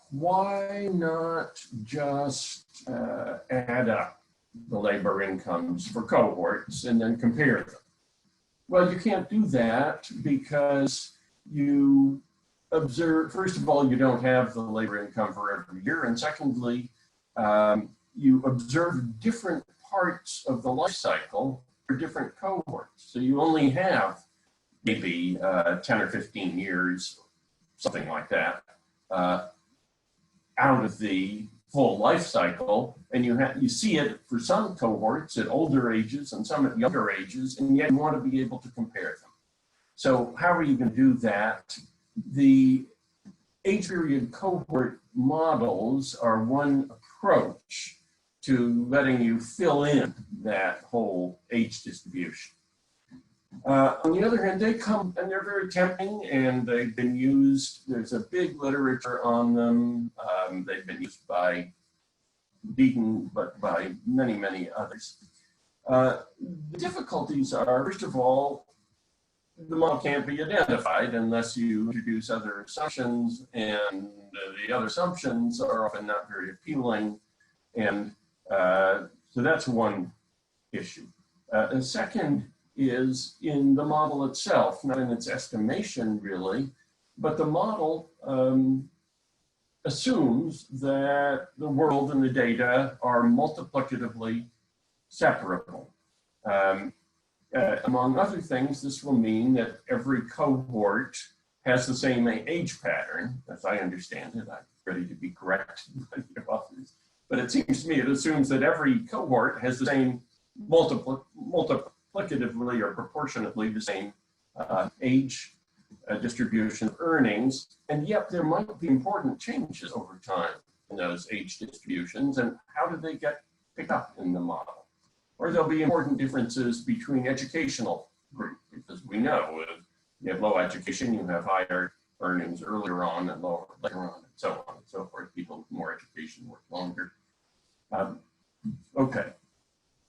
Why not just add up the labor incomes for cohorts and then compare them? Well, you can't do that because you observe, first of all, you don't have the labor income for every year. And secondly, you observe different parts of the life cycle for different cohorts. So you only have maybe 10 or 15 years, something like that, out of the full life cycle, and you see it for some cohorts at older ages and some at younger ages, and yet you want to be able to compare them. So how are you going to do that? The age period cohort models are one approach to letting you fill in that whole age distribution. On the other hand, they come and they're very tempting, and they've been used. There's a big literature on them. They've been used by Beaton, but by many, many others. The difficulties are, first of all, the model can't be identified unless you introduce other assumptions, and the other assumptions are often not very appealing. And so that's one issue. The second is in the model itself, not in its estimation really, but the model assumes that the world and the data are multiplicatively separable. Among other things, this will mean that every cohort has the same age pattern, as I understand it. I'm ready to be corrected by the authors. But it seems to me it assumes that every cohort has the same multiplicatively or proportionately the same age distribution of earnings, and yet there might be important changes over time in those age distributions, and how do they get picked up in the model? Or there'll be important differences between educational groups, because we know if you have low education, you have higher earnings earlier on and lower later on, and so on and so forth. People with more education work longer. Okay.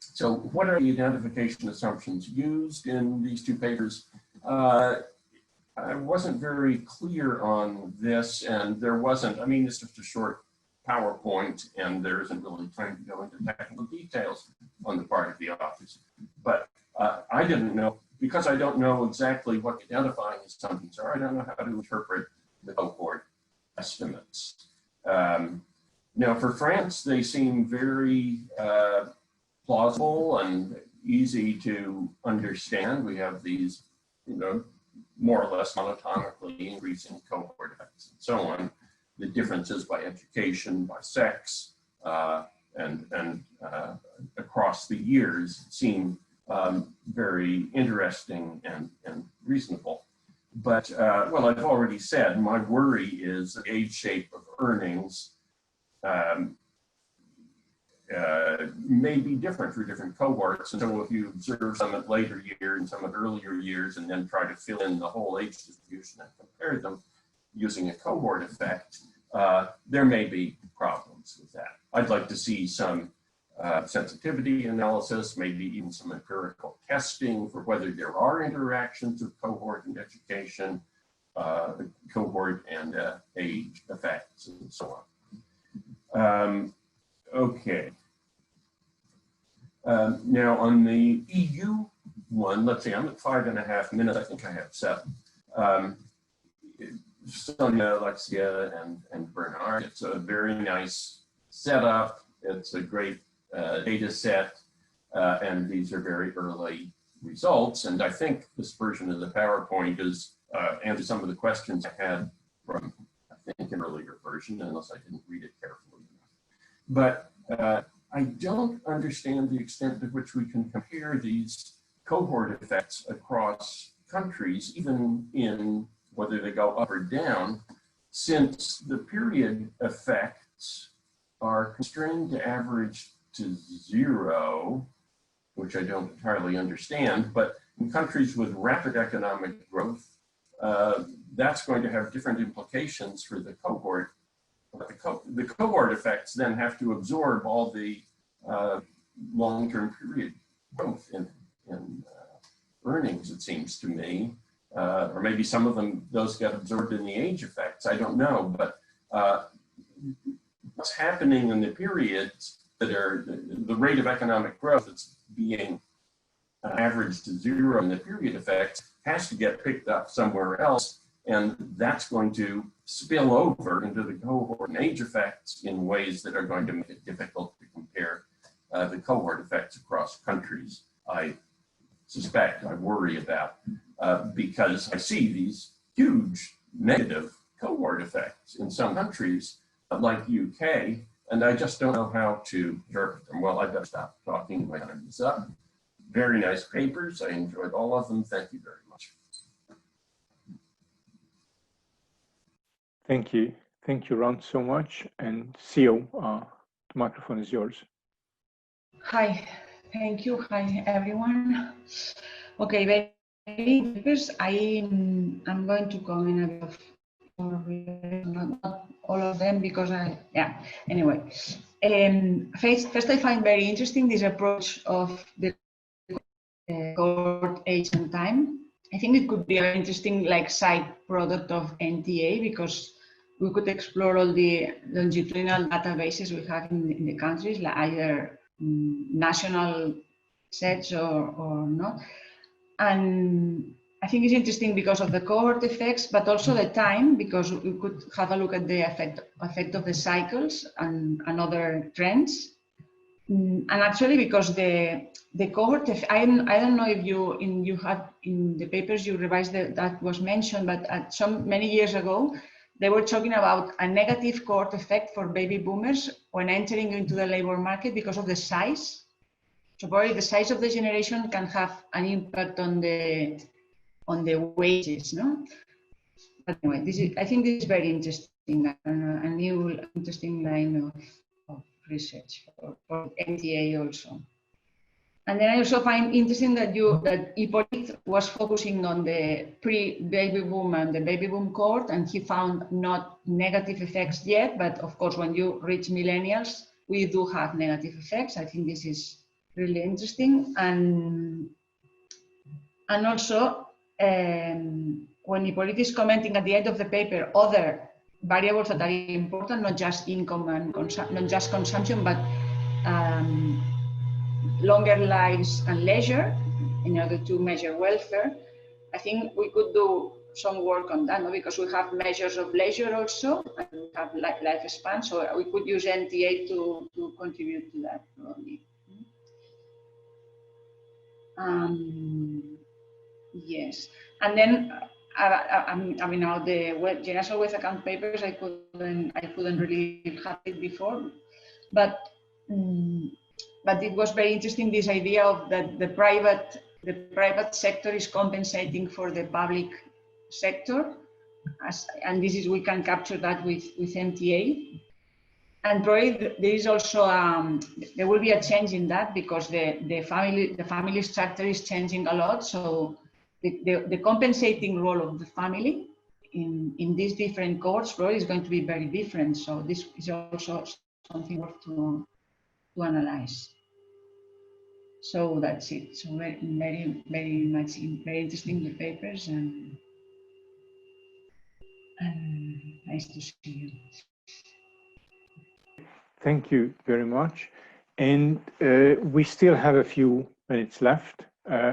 So what are the identification assumptions used in these two papers? I wasn't very clear on this, and there wasn't, I mean, it's just a short PowerPoint, and there isn't really time to go into technical details on the part of the authors. But I didn't know, because I don't know exactly what the identifying assumptions are, I don't know how to interpret the cohort estimates. Now, for France, they seem very plausible and easy to understand. We have these, more or less monotonically increasing cohort effects and so on. The differences by education, by sex, and across the years seem very interesting and reasonable. But, well, I've already said, my worry is the age shape of earnings may be different for different cohorts. And so if you observe some at later years and some at earlier years, and then try to fill in the whole age distribution and compare them using a cohort effect, there may be problems with that. I'd like to see some sensitivity analysis, maybe even some empirical testing for whether there are interactions of cohort and education, cohort and age effects, and so on. Okay. Now on the EU one, let's see, I'm at 5.5 minutes. I think I have 7. Sonia, Alexia, and Bernard. It's a very nice setup. It's a great data set, and these are very early results. And I think this version of the PowerPoint is answer some of the questions I had from, I think, an earlier version, unless I didn't read it carefully enough. But I don't understand the extent to which we can compare these cohort effects across countries, even in whether they go up or down, since the period effects are constrained to average to 0, which I don't entirely understand, but in countries with rapid economic growth, that's going to have different implications for the cohort. The cohort effects then have to absorb all the long-term period growth in earnings, it seems to me. Or maybe some of them, those get absorbed in the age effects, I don't know. But what's happening in the periods that are the rate of economic growth that's being averaged to 0 in the period effects has to get picked up somewhere else. And that's going to spill over into the cohort and age effects in ways that are going to make it difficult to compare the cohort effects across countries. I suspect, I worry about, because I see these huge negative cohort effects in some countries like UK, and I just don't know how to interpret them. Well, I better stop talking. My time is up. Very nice papers. I enjoyed all of them. Thank you very much. Thank you. Thank you, Ron, so much. And CEO, the microphone is yours. Hi, thank you. Hi, everyone. Okay, very papers. I'm going to comment a bit of not all of them because anyway. First, I find very interesting this approach of the cohort age and time. I think it could be an interesting like side product of NTA because we could explore all the longitudinal databases we have in the countries, like either national sets or not. And I think it's interesting because of the cohort effects, but also the time, because we could have a look at the effect of the cycles and other trends. And actually, because the cohort, I don't know if you had in the papers you revised that was mentioned, but at many years ago, they were talking about a negative cohort effect for baby boomers when entering into the labor market because of the size. So probably the size of the generation can have an impact on the wages, no? But anyway, I think this is very interesting, a new interesting line of research for NTA also. And then I also find interesting that Hippolyte was focusing on the pre-baby boom and the baby boom cohort, and he found not negative effects yet, but of course, when you reach millennials, we do have negative effects. I think this is really interesting. And also, when Hippolyte is commenting at the end of the paper, other variables that are important, not just income and not just consumption, but longer lives and leisure in order to measure welfare. I think we could do some work on that, no? Because we have measures of leisure also, and we have lifespan, so we could use NTA to contribute to that probably. Yes, and then I mean now the General Wealth Account papers I couldn't really have it before, but it was very interesting, this idea of that the private sector is compensating for the public sector, and this is we can capture that with NTA. And probably there is also there will be a change in that because the family structure is changing a lot. So the compensating role of the family in these different cohorts probably is going to be very different. So this is also something worth to analyze. So that's it. So very very interesting the papers and nice to see you. Thank you very much. And we still have a few minutes left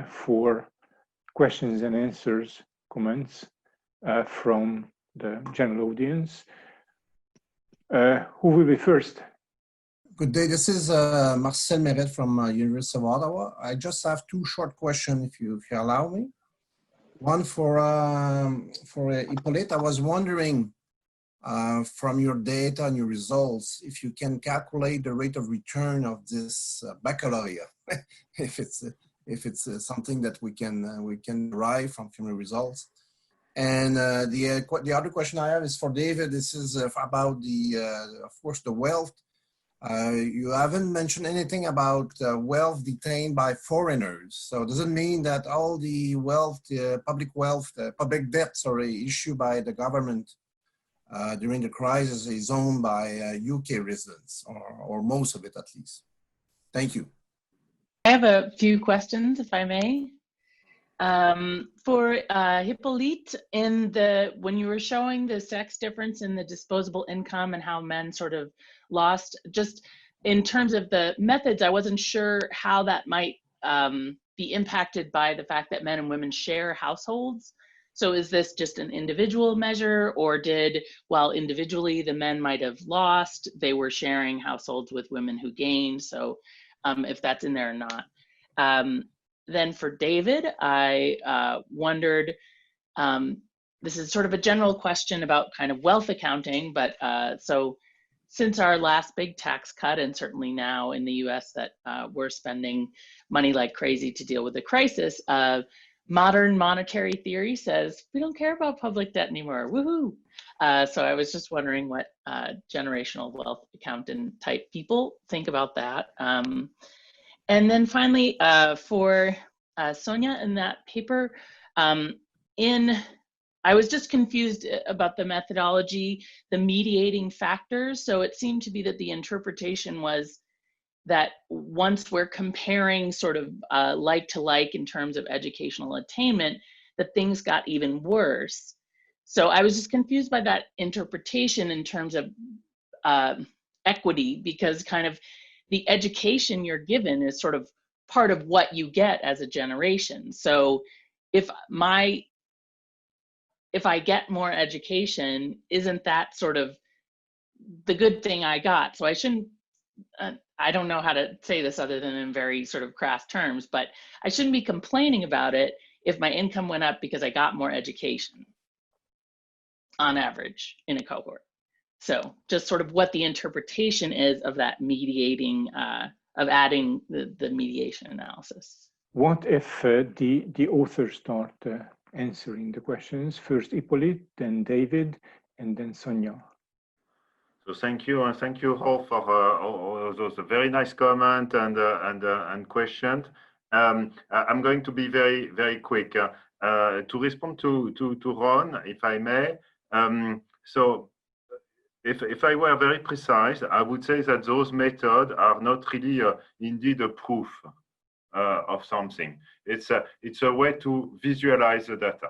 for questions and answers, comments from the general audience. Who will be first? Good day. This is Marcel Meret from University of Ottawa. I just have two short questions, if you allow me. One for Hippolyte. I was wondering, from your data and your results, if you can calculate the rate of return of this baccalaureate, if it's something that we can derive from your results. And the other question I have is for David. This is about of course, the wealth. You haven't mentioned anything about wealth detained by foreigners. So does it mean that all the wealth, public debt, issued by the government during the crisis is owned by UK residents, or most of it at least? Thank you. I have a few questions, if I may. For Hippolyte, when you were showing the sex difference in the disposable income and how men sort of lost, just in terms of the methods, I wasn't sure how that might be impacted by the fact that men and women share households. So is this just an individual measure, or while individually the men might have lost, they were sharing households with women who gained? So if that's in there or not. Then for David, I wondered, this is sort of a general question about kind of wealth accounting, but so since our last big tax cut, and certainly now in the US that we're spending money like crazy to deal with the crisis, modern monetary theory says we don't care about public debt anymore, woohoo. So I was just wondering what generational wealth accountant type people think about that. And then finally, for Sonia, in that paper, I was just confused about the methodology, the mediating factors. So it seemed to be that the interpretation was that once we're comparing sort of like to like in terms of educational attainment, that things got even worse. So I was just confused by that interpretation in terms of equity, because kind of the education you're given is sort of part of what you get as a generation. So if I get more education, isn't that sort of the good thing I got? So I shouldn't, I don't know how to say this other than in very sort of crass terms, but I shouldn't be complaining about it if my income went up because I got more education on average in a cohort. So just sort of what the interpretation is of that mediating, of adding the mediation analysis. What if the authors start answering the questions? First Hippolyte, then David, and then Sonia. So thank you, and thank you all for all those very nice comments and questions. I'm going to be very, very quick to respond to Ron, if I may. So if I were very precise, I would say that those methods are not really indeed a proof of something. It's a way to visualize the data.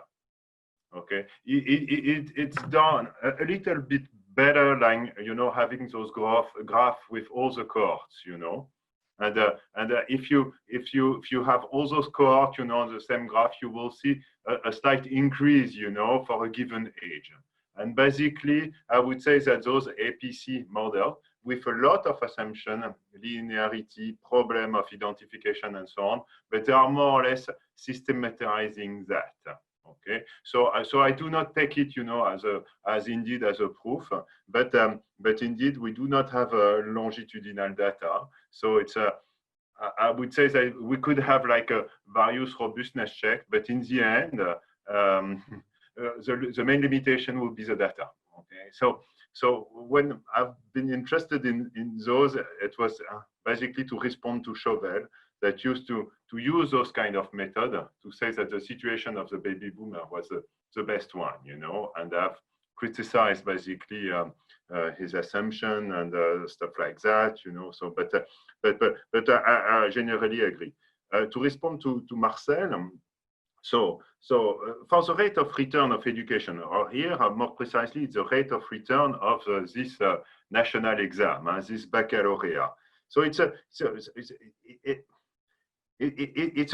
Okay, it's done a little bit better, like having those graph with all the cohorts, and if you have all those cohorts, on the same graph, you will see a slight increase, for a given age. And basically, I would say that those APC models, with a lot of assumption, linearity, problem of identification, and so on, but they are more or less systematizing that. Okay, so I do not take it, as indeed as a proof, but indeed we do not have longitudinal data. So it's I would say that we could have like a various robustness check, but in the end, the main limitation will be the data. Okay, so when I've been interested in those, it was basically to respond to Chauvel, that used to use those kind of method to say that the situation of the baby boomer was the best one, and I've criticized basically his assumption and stuff like that, So, but I generally agree. To respond to Marcel, so for the rate of return of education, or here more precisely, the rate of return of this national exam, this baccalaureate. So it's a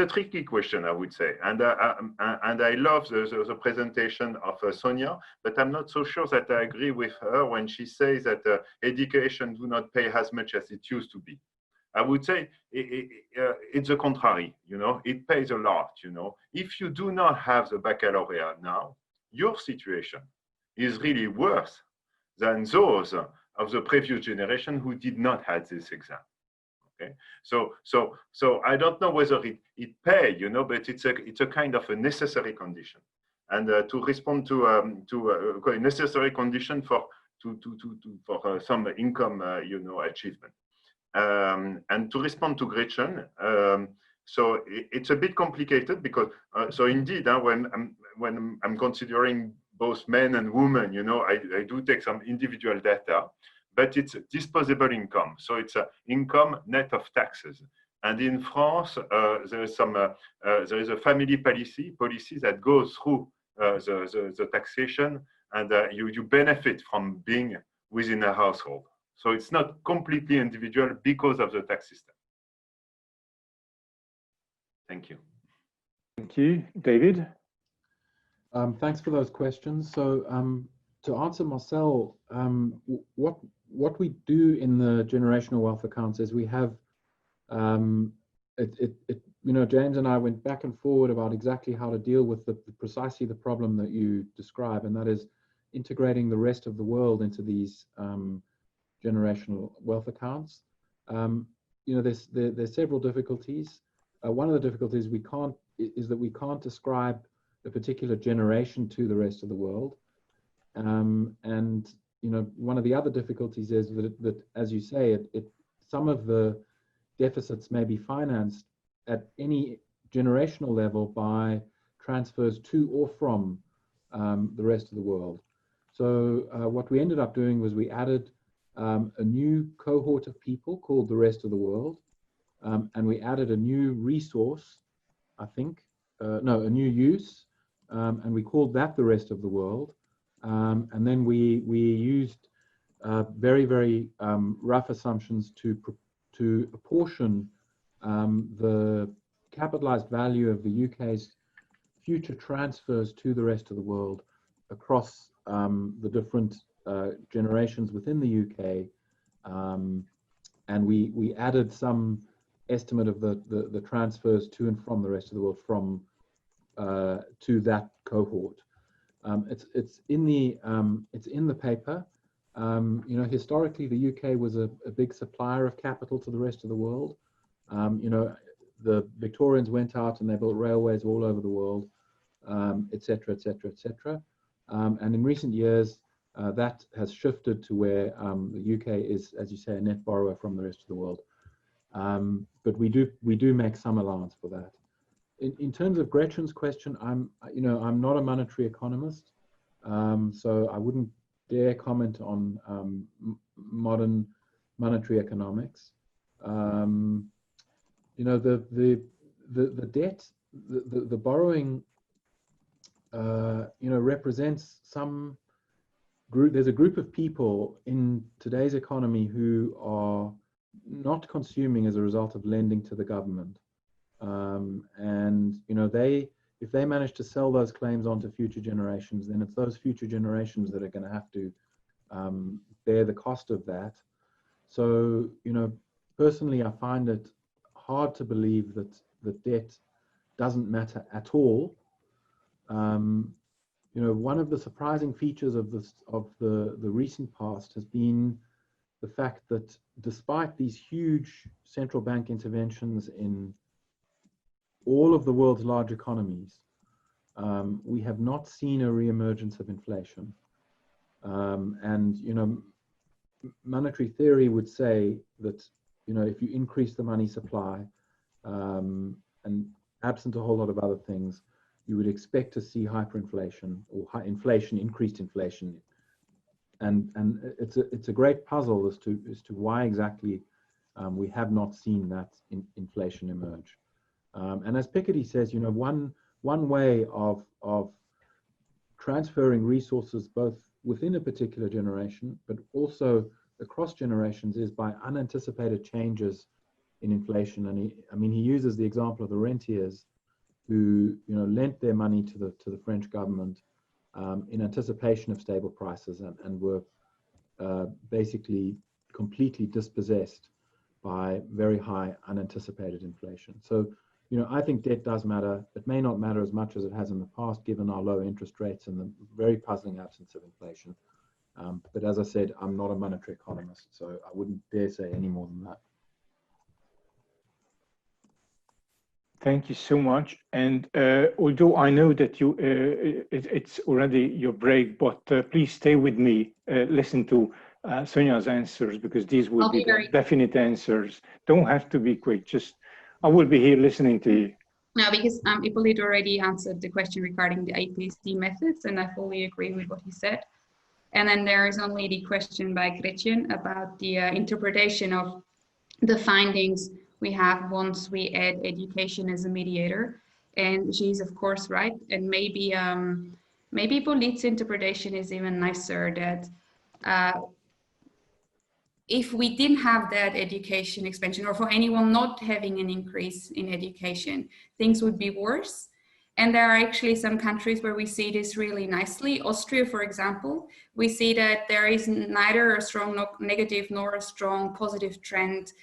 tricky question, I would say, and I love the presentation of Sonia, but I'm not so sure that I agree with her when she says that education do not pay as much as it used to be. I would say it's the contrary, it pays a lot, If you do not have the baccalaureate now, your situation is really worse than those of the previous generation who did not have this exam. Okay, so I don't know whether it pay, but it's a kind of a necessary condition. and to respond to a necessary condition for some income achievement. And to respond to Gretchen, so it's a bit complicated because so indeed when I'm considering both men and women, I do take some individual data, but it's disposable income, so it's income net of taxes. And in France, there is a family policy that goes through the taxation, and you benefit from being within a household. So it's not completely individual because of the tax system. Thank you. Thank you. David? Thanks for those questions. So to answer Marcel, what we do in the generational wealth accounts is we have, James and I went back and forward about exactly how to deal with precisely the problem that you describe, and that is integrating the rest of the world into these generational wealth accounts. There's several difficulties. One of the difficulties is that we can't describe a particular generation to the rest of the world. And one of the other difficulties is that as you say, some of the deficits may be financed at any generational level by transfers to or from the rest of the world. So what we ended up doing was we added a new cohort of people called the rest of the world, and we added a new resource, I think, a new use, and we called that the rest of the world. And then we used very, very rough assumptions to apportion the capitalized value of the UK's future transfers to the rest of the world across the different generations within the UK, and we added some estimate of the transfers to and from the rest of the world to that cohort. It's in the paper. Historically, the UK was a big supplier of capital to the rest of the world. The Victorians went out and they built railways all over the world, etc., etc., etc. And in recent years, that has shifted to where the UK is, as you say, a net borrower from the rest of the world. But we do make some allowance for that. In terms of Gretchen's question, I'm not a monetary economist, so I wouldn't dare comment on modern monetary economics. The debt, the borrowing, represents some group. There's a group of people in today's economy who are not consuming as a result of lending to the government. And if they manage to sell those claims onto future generations, then it's those future generations that are going to have to bear the cost of that. So, personally, I find it hard to believe that the debt doesn't matter at all. One of the surprising features of the recent past has been the fact that despite these huge central bank interventions in all of the world's large economies, we have not seen a reemergence of inflation. And monetary theory would say that if you increase the money supply, and absent a whole lot of other things, you would expect to see hyperinflation or high inflation, increased inflation. And it's a great puzzle as to why exactly we have not seen that inflation emerge. And as Piketty says, one way of transferring resources both within a particular generation, but also across generations, is by unanticipated changes in inflation. And he uses the example of the rentiers who lent their money to the French government in anticipation of stable prices, and were basically completely dispossessed by very high unanticipated inflation. So I think debt does matter. It may not matter as much as it has in the past, given our low interest rates and the very puzzling absence of inflation. But as I said, I'm not a monetary economist, so I wouldn't dare say any more than that. Thank you so much. And although I know that it's already your break, but please stay with me. Listen to Sonia's answers, because these will be the definite answers. Don't have to be quick. Just I will be here listening to you. No, because Hippolyte already answered the question regarding the APSD methods, and I fully agree with what he said. And then there is only the question by Gretchen about the interpretation of the findings we have once we add education as a mediator. And she's of course right. And maybe maybe Hippolyte's interpretation is even nicer, that if we didn't have that education expansion, or for anyone not having an increase in education, things would be worse. And there are actually some countries where we see this really nicely. Austria, for example, we see that there is neither a strong negative nor a strong positive trend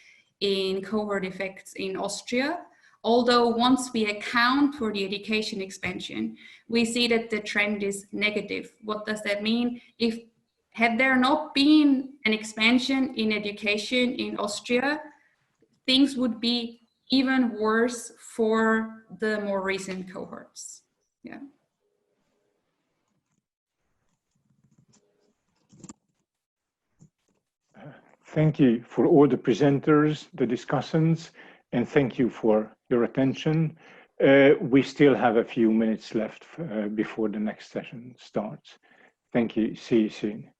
in cohort effects in Austria. Although once we account for the education expansion, we see that the trend is negative. What does that mean? Had there not been an expansion in education in Austria, things would be even worse for the more recent cohorts. Yeah. Thank you for all the presenters, the discussants, and thank you for your attention. We still have a few minutes left before the next session starts. Thank you. See you soon.